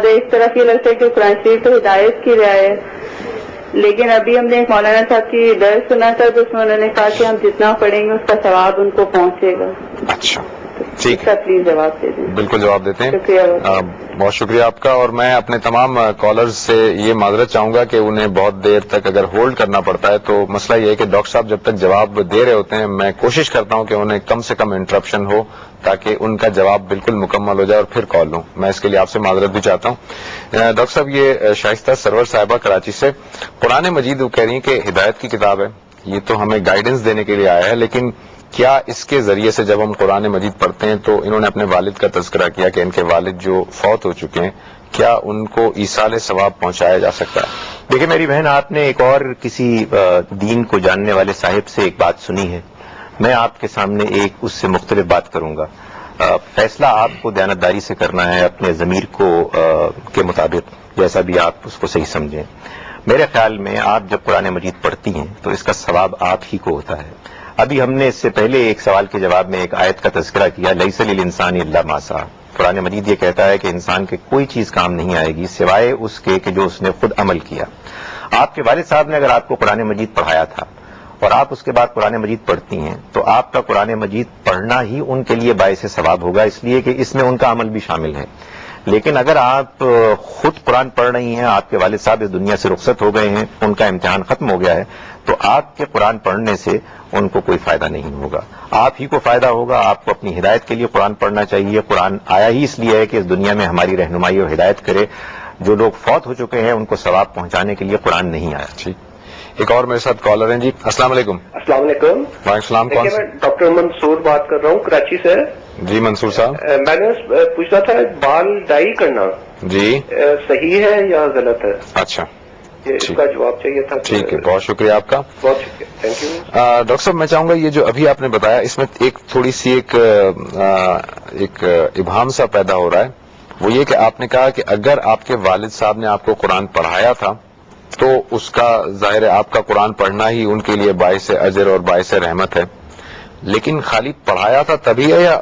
ایک طرف یہ لگتا ہے کہ قرآن شریف تو ہدایت کی رعایت ہے، لیکن ابھی ہم نے ایک مولانا صاحب کی درس سنا تھا تو اس میں انہوں نے کہا کہ ہم جتنا پڑھیں گے اس کا ثواب ان کو پہنچے گا. اچھا ٹھیک ہے، پلیز جواب دے دیں. بالکل جواب دیتے ہیں. شکریہ. بہت شکریہ آپ کا. اور میں اپنے تمام کالرز سے یہ معذرت چاہوں گا کہ انہیں بہت دیر تک اگر ہولڈ کرنا پڑتا ہے، تو مسئلہ یہ ہے کہ ڈاکٹر صاحب جب تک جواب دے رہے ہوتے ہیں میں کوشش کرتا ہوں کہ انہیں کم سے کم انٹرپشن ہو تاکہ ان کا جواب بالکل مکمل ہو جائے اور پھر کال لوں. میں اس کے لیے آپ سے معذرت بھی چاہتا ہوں. ڈاکٹر صاحب یہ شائستہ سرور صاحبہ کراچی سے، قرآن مجید وہ کہہ رہی ہیں کہ ہدایت کی کتاب ہے، یہ تو ہمیں گائیڈنس دینے کے لیے آیا ہے، لیکن کیا اس کے ذریعے سے جب ہم قرآن مجید پڑھتے ہیں تو انہوں نے اپنے والد کا تذکرہ کیا کہ ان کے والد جو فوت ہو چکے ہیں، کیا ان کو ایصال ثواب پہنچایا جا سکتا ہے؟ دیکھیں میری بہن، آپ نے ایک اور کسی دین کو جاننے والے صاحب سے ایک بات سنی ہے، میں آپ کے سامنے ایک اس سے مختلف بات کروں گا. فیصلہ آپ کو دیانتداری سے کرنا ہے اپنے ضمیر کو کے مطابق، جیسا بھی آپ اس کو صحیح سمجھیں. میرے خیال میں آپ جب قرآن مجید پڑھتی ہیں تو اس کا ثواب آپ ہی کو ہوتا ہے. ابھی ہم نے اس سے پہلے ایک سوال کے جواب میں ایک آیت کا تذکرہ کیا، لیس للانسان الا ما سعی. قرآن مجید یہ کہتا ہے کہ انسان کے کوئی چیز کام نہیں آئے گی سوائے اس کے کہ جو اس نے خود عمل کیا. آپ کے والد صاحب نے اگر آپ کو قرآن مجید پڑھایا تھا اور آپ اس کے بعد قرآن مجید پڑھتی ہیں تو آپ کا قرآن مجید پڑھنا ہی ان کے لیے باعث ثواب ہوگا، اس لیے کہ اس میں ان کا عمل بھی شامل ہے. لیکن اگر آپ خود قرآن پڑھ رہی ہیں، آپ کے والد صاحب اس دنیا سے رخصت ہو گئے ہیں، ان کا امتحان ختم ہو گیا ہے، تو آپ کے قرآن پڑھنے سے ان کو کوئی فائدہ نہیں ہوگا، آپ ہی کو فائدہ ہوگا. آپ کو اپنی ہدایت کے لیے قرآن پڑھنا چاہیے. قرآن آیا ہی اس لیے ہے کہ اس دنیا میں ہماری رہنمائی اور ہدایت کرے. جو لوگ فوت ہو چکے ہیں ان کو ثواب پہنچانے کے لیے قرآن نہیں آیا. ٹھیک. ایک اور میرے ساتھ کالر ہیں. جی السلام علیکم. السلام علیکم. وعلیکم السلام. کون میں ڈاکٹر منصور بات کر رہا ہوں کراچی سے. جی منصور صاحب. میں نے پوچھنا تھا بال ڈائی کرنا جی صحیح ہے یا غلط ہے؟ اچھا اس کا جواب چاہیے تھا. ٹھیک ہے، بہت شکریہ آپ کا. بہت شکریہ، تھینک یو. ڈاکٹر صاحب میں چاہوں گا یہ جو ابھی آپ نے بتایا اس میں ایک تھوڑی سی ایک ابہام سا پیدا ہو رہا ہے. وہ یہ کہ آپ نے کہا کہ اگر آپ کے والد صاحب نے آپ کو قرآن پڑھایا تھا تو اس کا ظاہر ہے آپ کا قرآن پڑھنا ہی ان کے لیے باعث اجر اور باعث رحمت ہے، لیکن خالی پڑھایا تھا تبھی ہے یا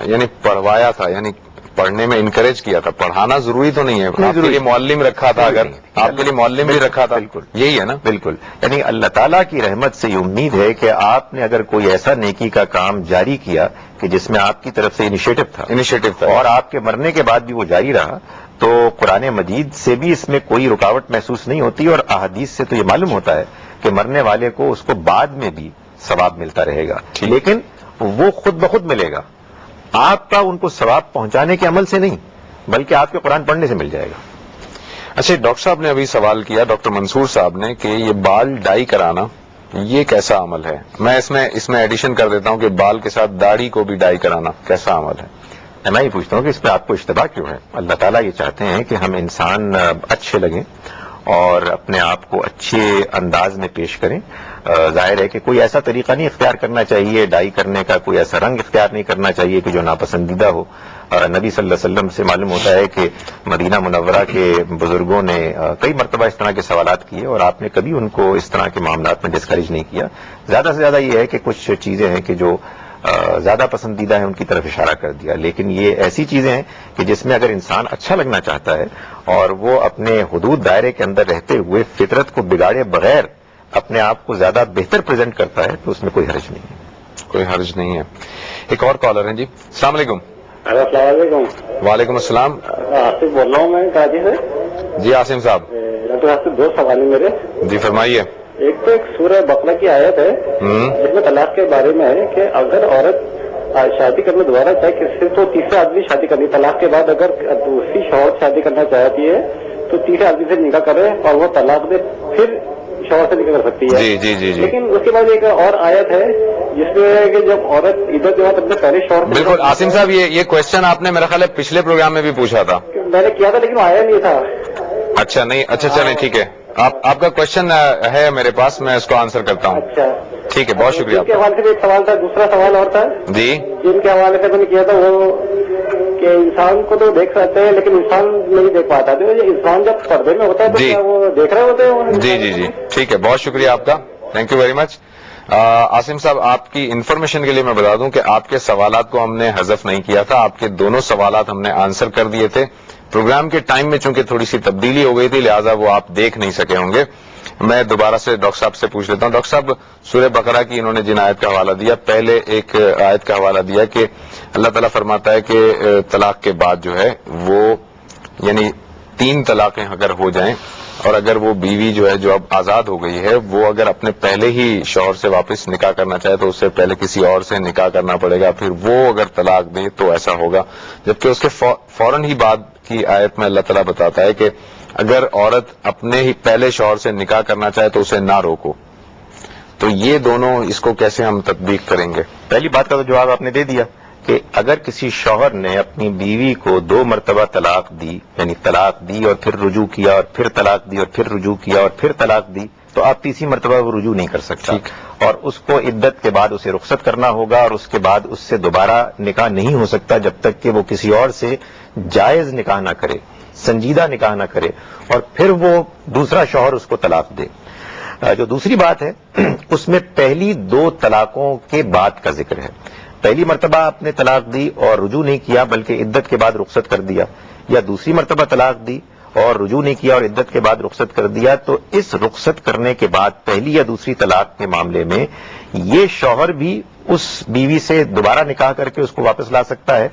یعنی پڑھوایا تھا، یعنی پڑھنے میں انکریج کیا تھا. پڑھانا ضروری تو نہیں ہے, آپ کے لیے معلم رکھا تھا, اگر آپ کے لیے معلم بھی رکھا تھا, بالکل یہی ہے نا. بالکل, یعنی اللہ تعالیٰ کی رحمت سے یہ امید ہے کہ آپ نے اگر کوئی ایسا نیکی کا کام جاری کیا کہ جس میں آپ کی طرف سے انیشیٹو تھا اور آپ کے مرنے کے بعد بھی وہ جاری رہا, تو قرآن مجید سے بھی اس میں کوئی رکاوٹ محسوس نہیں ہوتی, اور احادیث سے تو یہ معلوم ہوتا ہے کہ مرنے والے کو اس کو بعد میں بھی ثواب ملتا رہے گا, لیکن وہ خود بخود ملے گا, آپ کا ان کو ثواب پہنچانے کے عمل سے نہیں بلکہ آپ کے قرآن پڑھنے سے مل جائے گا. اچھا, ڈاکٹر صاحب نے ابھی سوال کیا, ڈاکٹر منصور صاحب نے, کہ یہ بال ڈائی کرانا یہ کیسا عمل ہے؟ میں اس میں ایڈیشن کر دیتا ہوں کہ بال کے ساتھ داڑھی کو بھی ڈائی کرانا کیسا عمل ہے؟ میں یہ پوچھتا ہوں کہ اس پہ آپ کو اشتباہ کیوں ہے؟ اللہ تعالیٰ یہ چاہتے ہیں کہ ہم انسان اچھے لگیں اور اپنے آپ کو اچھے انداز میں پیش کریں. ظاہر ہے کہ کوئی ایسا طریقہ نہیں اختیار کرنا چاہیے ڈائی کرنے کا, کوئی ایسا رنگ اختیار نہیں کرنا چاہیے کہ جو ناپسندیدہ ہو. نبی صلی اللہ علیہ وسلم سے معلوم ہوتا ہے کہ مدینہ منورہ کے بزرگوں نے کئی مرتبہ اس طرح کے سوالات کیے اور آپ نے کبھی ان کو اس طرح کے معاملات میں ڈسکریج نہیں کیا. زیادہ سے زیادہ یہ ہے کہ کچھ چیزیں ہیں کہ جو زیادہ پسندیدہ ہیں ان کی طرف اشارہ کر دیا, لیکن یہ ایسی چیزیں ہیں کہ جس میں اگر انسان اچھا لگنا چاہتا ہے اور وہ اپنے حدود دائرے کے اندر رہتے ہوئے فطرت کو بگاڑے بغیر اپنے آپ کو زیادہ بہتر پریزنٹ کرتا ہے تو اس میں کوئی حرج نہیں ہے. کوئی حرج نہیں ہے. ایک اور کالر ہیں جی. السلام علیکم. السلام علیکم. وعلیکم السلام. آصف بول رہا ہوں میں کراچی سے. جی عاصم صاحب. ڈاکٹر صاحب سے دو سوال ہیں میرے. جی فرمائیے. ایک تو ایک سورہ بقرہ کی آیت ہے جس میں طلاق کے بارے میں ہے کہ اگر عورت شادی کرنا دوبارہ چاہے کسی سے تو تیسرے آدمی شادی کرنی, طلاق کے بعد اگر دوسری شوہر شادی کرنا چاہتی ہے تو تیسرے آدمی سے نکاح کرے اور وہ طلاق دے پھر شوہر سے نکاح کر سکتی ہے. جی جی جی جی. لیکن اس کے بعد ایک اور آیت ہے جس میں ہے کہ جب عورت ادھر کے بعد اپنے پہلے شوہر سے. بالکل عاصم صاحب, یہ کوشچن آپ نے میرا خیال ہے پچھلے پروگرام میں بھی پوچھا تھا. میں نے کیا تھا لیکن آیا نہیں تھا. اچھا نہیں, اچھا چلیں ٹھیک ہے, آپ کا کوشچن ہے میرے پاس, میں اس کو آنسر کرتا ہوں. اچھا ٹھیک ہے, بہت شکریہ. جن کے حوالے سے ایک سوال تھا, دوسرا سوال اور تھا جی. جن کے حوالے سے میں نے کیا تھا وہ کہ انسان کو تو دیکھ سکتے ہیں لیکن انسان نہیں دیکھ پاتا. تو انسان جب پردے میں ہوتا ہے تو کیا وہ دیکھ رہے ہوتے ہیں؟ جی جی جی ٹھیک ہے, بہت شکریہ آپ کا, thank you very much. Asim صاحب, آپ کی انفارمیشن کے لیے میں بتا دوں کہ آپ کے سوالات کو ہم نے حذف نہیں کیا تھا, آپ کے دونوں سوالات ہم نے آنسر کر دیے تھے. پروگرام کے ٹائم میں چونکہ تھوڑی سی تبدیلی ہو گئی تھی لہٰذا وہ آپ دیکھ نہیں سکے ہوں گے. میں دوبارہ سے ڈاکٹر صاحب سے پوچھ لیتا ہوں. ڈاکٹر صاحب, سورہ بقرہ کی انہوں نے جن آیت کا حوالہ دیا, پہلے ایک آیت کا حوالہ دیا کہ اللہ تعالیٰ فرماتا ہے کہ طلاق کے بعد جو ہے وہ یعنی 3 طلاقیں اگر ہو جائیں اور اگر وہ بیوی جو ہے جو اب آزاد ہو گئی ہے وہ اگر اپنے پہلے ہی شوہر سے واپس نکاح کرنا چاہے تو اس سے پہلے کسی اور سے نکاح کرنا پڑے گا, پھر وہ اگر طلاق دے تو ایسا ہوگا. جبکہ اس کے فوراً ہی بعد کی آیت میں اللہ تعالیٰ بتاتا ہے کہ اگر عورت اپنے ہی پہلے شوہر سے نکاح کرنا چاہے تو اسے نہ روکو. تو یہ دونوں اس کو کیسے ہم تطبیق کریں گے؟ پہلی بات کا تو جواب آپ نے دے دیا کہ اگر کسی شوہر نے اپنی بیوی کو 2 مرتبہ طلاق دی, یعنی طلاق دی اور پھر رجوع کیا اور پھر طلاق دی اور پھر رجوع کیا اور پھر طلاق دی, تو آپ تیسری مرتبہ وہ رجوع نہیں کر سکتا اور اس کو عدت کے بعد اسے رخصت کرنا ہوگا اور اس کے بعد اس سے دوبارہ نکاح نہیں ہو سکتا جب تک کہ وہ کسی اور سے جائز نکاح نہ کرے, سنجیدہ نکاح نہ کرے اور پھر وہ دوسرا شوہر اس کو طلاق دے. جو دوسری بات ہے اس میں پہلی 2 طلاقوں کے بعد کا ذکر ہے. پہلی مرتبہ آپ نے طلاق دی اور رجوع نہیں کیا بلکہ عدت کے بعد رخصت کر دیا, یا دوسری مرتبہ طلاق دی اور رجوع نہیں کیا اور عدت کے بعد رخصت کر دیا, تو اس رخصت کرنے کے بعد پہلی یا دوسری طلاق کے معاملے میں یہ شوہر بھی اس بیوی سے دوبارہ نکاح کر کے اس کو واپس لا سکتا ہے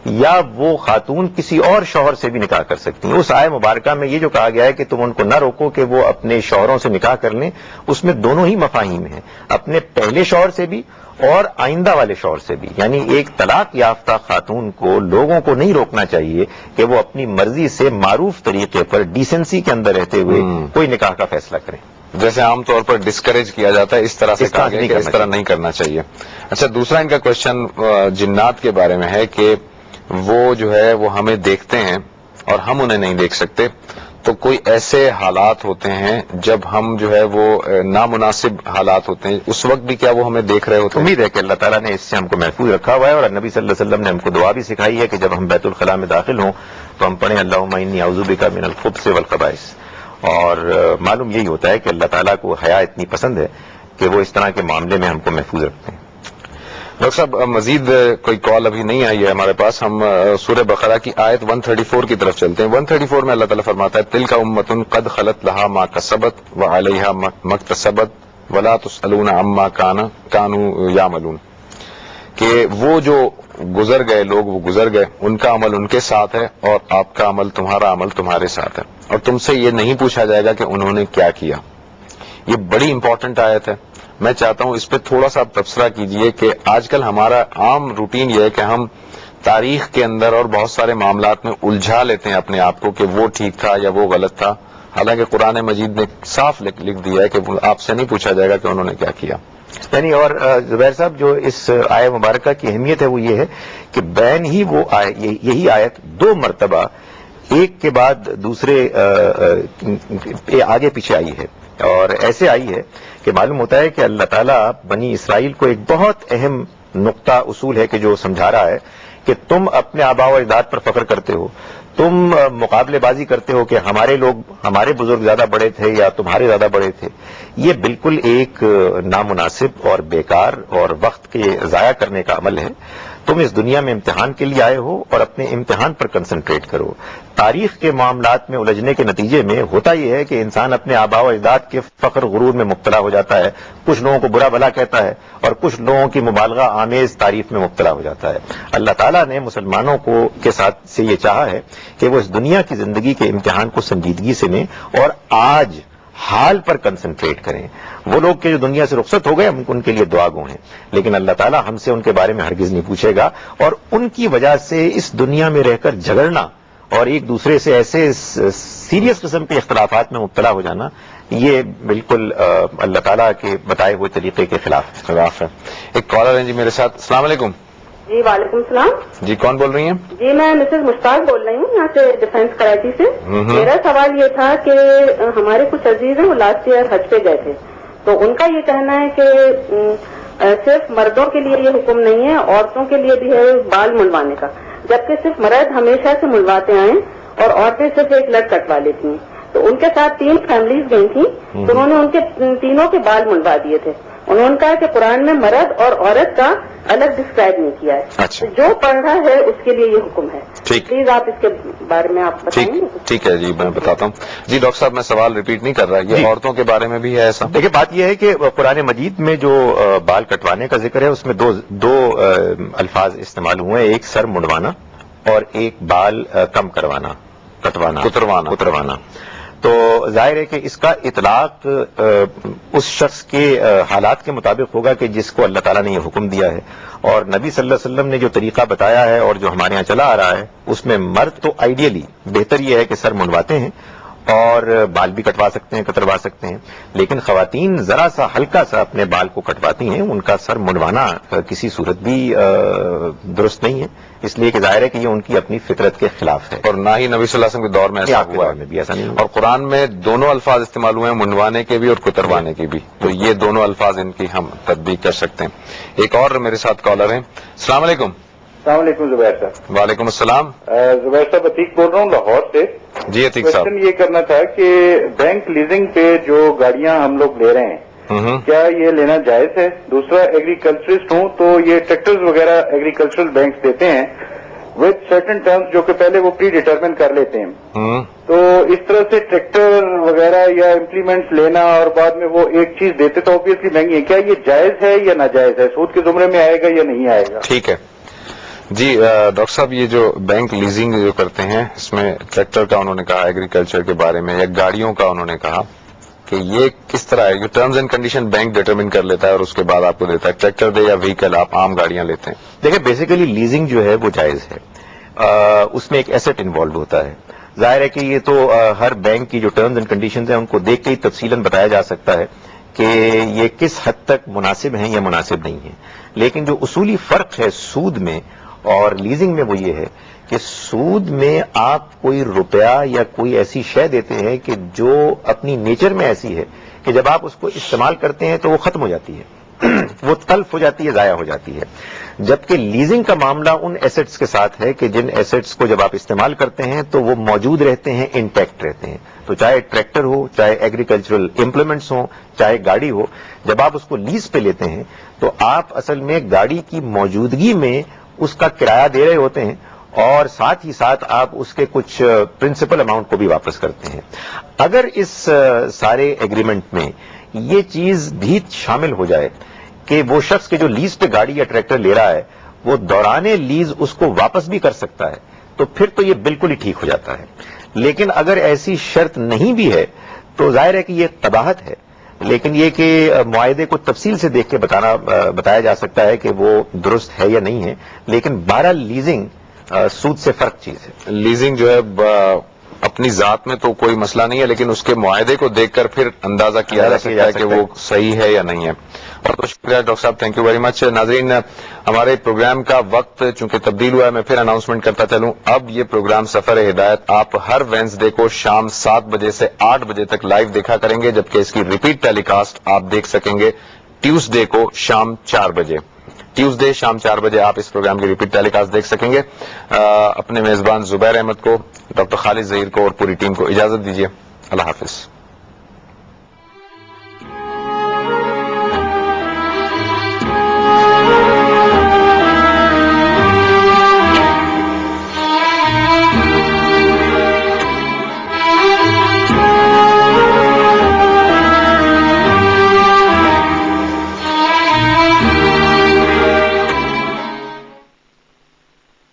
یا وہ خاتون کسی اور شوہر سے بھی نکاح کر سکتی ہیں. اس آئے مبارکہ میں یہ جو کہا گیا ہے کہ تم ان کو نہ روکو کہ وہ اپنے شوہروں سے نکاح کر لیں, اس میں دونوں ہی مفاہیم ہیں, اپنے پہلے شوہر سے بھی اور آئندہ والے شوہر سے بھی. یعنی ایک طلاق یافتہ خاتون کو لوگوں کو نہیں روکنا چاہیے کہ وہ اپنی مرضی سے معروف طریقے پر ڈیسنسی کے اندر رہتے ہوئے کوئی نکاح کا فیصلہ کریں. جیسے عام طور پر ڈسکریج کیا جاتا ہے اس طرح سے کہا گیا کہ اس طرح نہیں کرنا چاہیے. اچھا, دوسرا ان کا کوشچن جنات کے بارے میں ہے کہ وہ جو ہے وہ ہمیں دیکھتے ہیں اور ہم انہیں نہیں دیکھ سکتے, تو کوئی ایسے حالات ہوتے ہیں جب ہم جو ہے وہ نامناسب حالات ہوتے ہیں, اس وقت بھی کیا وہ ہمیں دیکھ رہے ہوتے ہیں؟ امید ہے کہ اللہ تعالیٰ نے اس سے ہم کو محفوظ رکھا ہوا ہے, اور نبی صلی اللہ علیہ وسلم نے ہم کو دعا بھی سکھائی ہے کہ جب ہم بیت الخلاء میں داخل ہوں تو ہم پڑھیں اللہم انی اعوذ بک من الخبث والخبائث. اور معلوم یہی ہوتا ہے کہ اللہ تعالیٰ کو حیا اتنی پسند ہے کہ وہ اس طرح کے معاملے میں ہم کو محفوظ رکھتے ہیں. ڈاکٹر صاحب مزید کوئی کال ابھی نہیں آئی ہے ہمارے پاس. ہم سورہ بقرہ کی آیت 134 کی طرف چلتے ہیں. 134 میں اللہ تعالیٰ فرماتا ہے تلک امۃ قد خلت لہا ما کسبت وعلیہا ما اکتسبت ولا تسألون عما کانوا یعملون، کہ وہ جو گزر گئے لوگ وہ گزر گئے، ان کا عمل ان کے ساتھ ہے اور آپ کا عمل تمہارا عمل تمہارے ساتھ ہے، اور تم سے یہ نہیں پوچھا جائے گا کہ انہوں نے کیا کیا. یہ بڑی امپورٹنٹ آیت ہے. میں چاہتا ہوں اس پہ تھوڑا سا تبصرہ کیجئے کہ آج کل ہمارا عام روٹین یہ ہے کہ ہم تاریخ کے اندر اور بہت سارے معاملات میں الجھا لیتے ہیں اپنے آپ کو کہ وہ ٹھیک تھا یا وہ غلط تھا، حالانکہ قرآن مجید نے صاف لکھ دیا ہے کہ آپ سے نہیں پوچھا جائے گا کہ انہوں نے کیا کیا. یعنی اور زبیر صاحب جو اس آیت مبارکہ کی اہمیت ہے وہ یہ ہے کہ بین ہی وہ یہی آیت دو مرتبہ ایک کے بعد دوسرے آگے پیچھے آئی ہے، اور ایسے آئی ہے کہ معلوم ہوتا ہے کہ اللہ تعالیٰ بنی اسرائیل کو ایک بہت اہم نقطہ اصول ہے کہ جو سمجھا رہا ہے کہ تم اپنے آباء و اجداد پر فخر کرتے ہو، تم مقابلے بازی کرتے ہو کہ ہمارے بزرگ زیادہ بڑے تھے یا تمہارے زیادہ بڑے تھے. یہ بالکل ایک نامناسب اور بیکار اور وقت کے ضائع کرنے کا عمل ہے. تم اس دنیا میں امتحان کے لیے آئے ہو اور اپنے امتحان پر کنسنٹریٹ کرو. تاریخ کے معاملات میں الجھنے کے نتیجے میں ہوتا یہ ہے کہ انسان اپنے آباء و اجداد کے فخر غرور میں مبتلا ہو جاتا ہے، کچھ لوگوں کو برا بھلا کہتا ہے اور کچھ لوگوں کی مبالغہ آمیز تعریف میں مبتلا ہو جاتا ہے. اللہ تعالیٰ نے مسلمانوں کے ساتھ سے یہ چاہا ہے کہ وہ اس دنیا کی زندگی کے امتحان کو سنجیدگی سے لیں اور آج حال پر کنسنٹریٹ کریں. وہ لوگ کہ جو دنیا سے رخصت ہو گئے ان کے لیے دعا گو ہیں، لیکن اللہ تعالیٰ ہم سے ان کے بارے میں ہرگز نہیں پوچھے گا، اور ان کی وجہ سے اس دنیا میں رہ کر جھگڑنا اور ایک دوسرے سے ایسے سیریس قسم کے اختلافات میں مبتلا ہو جانا یہ بالکل اللہ تعالیٰ کے بتائے ہوئے طریقے کے خلاف ہے. ایک کالر ہیں جی میرے ساتھ. السلام علیکم. جی وعلیکم السلام. جی کون بول رہی ہیں؟ جی میں مسز مشتاق بول رہی ہوں یہاں سے ڈیفینس کراچی سے. میرا سوال یہ تھا کہ ہمارے کچھ عزیز ہیں وہ لاسٹ ایئر حج پہ گئے تھے، تو ان کا یہ کہنا ہے کہ صرف مردوں کے لیے یہ حکم نہیں ہے، عورتوں کے لیے بھی ہے بال منڈوانے کا، جبکہ صرف مرد ہمیشہ سے منڈواتے آئے اور عورتیں صرف ایک لٹ کٹوا لیتی ہیں. تو ان کے ساتھ 3 فیملیز گئی تھیں تو انہوں نے ان کے تینوں کے بال منڈوا دیے تھے. انہوں نے کہا کہ قرآن میں مرد اور عورت کا الگ ڈسکرائب نہیں کیا ہے. اچھا. جو پڑھ رہا ہے اس کے لیے یہ حکم ہے. ٹھیک. پلیز آپ اس کے بارے میں آپ بتائیں گے. ٹھیک ہے جی میں بتاتا ہوں. جی ڈاکٹر صاحب میں سوال ریپیٹ نہیں کر رہا، یہ عورتوں کے بارے میں بھی ہے ایسا؟ دیکھیں بات یہ ہے کہ قرآن مجید میں جو بال کٹوانے کا ذکر ہے اس میں دو الفاظ استعمال ہوئے ہیں، ایک سر منڈوانا اور ایک بال کم کروانا، کتروانا. تو ظاہر ہے کہ اس کا اطلاق اس شخص کے حالات کے مطابق ہوگا کہ جس کو اللہ تعالیٰ نے یہ حکم دیا ہے، اور نبی صلی اللہ علیہ وسلم نے جو طریقہ بتایا ہے اور جو ہمارے یہاں چلا آ رہا ہے اس میں مرد تو آئیڈیلی بہتر یہ ہے کہ سر منڈواتے ہیں اور بال بھی کٹوا سکتے ہیں، کتروا سکتے ہیں، لیکن خواتین ذرا سا ہلکا سا اپنے بال کو کٹواتی ہیں. ان کا سر منڈوانا کسی صورت بھی درست نہیں ہے، اس لیے کہ ظاہر ہے کہ یہ ان کی اپنی فطرت کے خلاف ہے، اور نہ ہی نبی صلی اللہ علیہ وسلم کے دور میں ایسا ہوا میں بھی ایسا نہیں ہوا. اور قرآن میں دونوں الفاظ استعمال ہوئے ہیں، منڈوانے کے بھی اور کتروانے کے بھی، تو یہ دونوں الفاظ ان کی ہم تطبیق کر سکتے ہیں. ایک اور میرے ساتھ کالر ہیں. السلام علیکم. السلام علیکم زبیر صاحب. وعلیکم السلام. زبیر صاحب عتیق بول رہا ہوں لاہور سے. جی عتیق صاحب. کوشچن یہ کرنا تھا کہ بینک لیزنگ پہ جو گاڑیاں ہم لوگ لے رہے ہیں کیا یہ لینا جائز ہے؟ دوسرا ایگریکلچرسٹ ہوں تو یہ ٹریکٹرز وغیرہ ایگریکلچرل بینکس دیتے ہیں وتھ سرٹن ٹرمز جو کہ پہلے وہ پری ڈیٹرمن کر لیتے ہیں، تو اس طرح سے ٹریکٹر وغیرہ یا امپلیمنٹس لینا اور بعد میں وہ ایک چیز دیتے تو آبویسلی مہنگی ہے، کیا یہ جائز ہے یا ناجائز ہے؟ سود کے زمرے میں آئے گا یا نہیں آئے گا؟ ٹھیک ہے جی. ڈاکٹر صاحب یہ جو بینک لیزنگ جو کرتے ہیں اس میں ٹریکٹر کا انہوں نے کہا، ایگریکلچر کے بارے میں یا گاڑیوں کا انہوں نے کہا کہ یہ کس طرح ہے؟ یہ terms and condition bank determine کر لیتا ہے اور اس کے بعد آپ کو دیتا ہے، ٹریکٹر دے یا وہیکل آپ عام گاڑیاں لیتے ہیں. دیکھیں بیسیکلی لیزنگ جو ہے وہ جائز ہے، اس میں ایک ایسٹ انوالو ہوتا ہے. ظاہر ہے کہ یہ تو ہر بینک کی جو ٹرمز اینڈ کنڈیشنز ہیں ان کو دیکھ کے ہی تفصیلاً بتایا جا سکتا ہے کہ یہ کس حد تک مناسب ہیں یا مناسب نہیں ہیں. لیکن جو اصولی فرق ہے سود میں اور لیزنگ میں وہ یہ ہے کہ سود میں آپ کوئی روپیہ یا کوئی ایسی شے دیتے ہیں کہ جو اپنی نیچر میں ایسی ہے کہ جب آپ اس کو استعمال کرتے ہیں تو وہ ختم ہو جاتی ہے، وہ تلف ہو جاتی ہے، ضائع ہو جاتی ہے. جبکہ لیزنگ کا معاملہ ان ایسٹس کے ساتھ ہے کہ جن ایسٹس کو جب آپ استعمال کرتے ہیں تو وہ موجود رہتے ہیں، انٹیکٹ رہتے ہیں. تو چاہے ٹریکٹر ہو، چاہے ایگریکلچرل امپلیمنٹس ہوں، چاہے گاڑی ہو، جب آپ اس کو لیز پہ لیتے ہیں تو آپ اصل میں گاڑی کی موجودگی میں اس کا کرایہ دے رہے ہوتے ہیں، اور ساتھ ہی ساتھ آپ اس کے کچھ پرنسپل اماؤنٹ کو بھی واپس کرتے ہیں. اگر اس سارے ایگریمنٹ میں یہ چیز بھی شامل ہو جائے کہ وہ شخص کے جو لیز پہ گاڑی یا ٹریکٹر لے رہا ہے وہ دوران لیز اس کو واپس بھی کر سکتا ہے، تو پھر تو یہ بالکل ہی ٹھیک ہو جاتا ہے. لیکن اگر ایسی شرط نہیں بھی ہے تو ظاہر ہے کہ یہ قباحت ہے. لیکن یہ کہ معاہدے کو تفصیل سے دیکھ کے بتایا جا سکتا ہے کہ وہ درست ہے یا نہیں ہے. لیکن بہرحال لیزنگ سود سے فرق چیز ہے. لیزنگ جو ہے اپنی ذات میں تو کوئی مسئلہ نہیں ہے، لیکن اس کے معاہدے کو دیکھ کر پھر اندازہ کیا جا سکتا ہے کہ وہ صحیح ہے یا نہیں ہے. بہت بہت شکریہ ڈاکٹر صاحب، تھینک یو ویری مچ. ناظرین، ہمارے پروگرام کا وقت چونکہ تبدیل ہوا ہے، میں پھر اناؤنسمنٹ کرتا چلوں. اب یہ پروگرام سفر ہدایت آپ ہر وینسڈے کو شام 7 بجے سے 8 بجے تک لائیو دیکھا کریں گے، جبکہ اس کی ریپیٹ ٹیلی کاسٹ آپ دیکھ سکیں گے ٹیوزڈے کو شام 4 بجے. ٹیوزڈے شام 4 بجے آپ اس پروگرام کی ریپیٹ ٹیلی کاسٹ دیکھ سکیں گے. اپنے میزبان زبیر احمد کو، ڈاکٹر خالد ظہیر کو اور پوری ٹیم کو اجازت دیجیے. اللہ حافظ.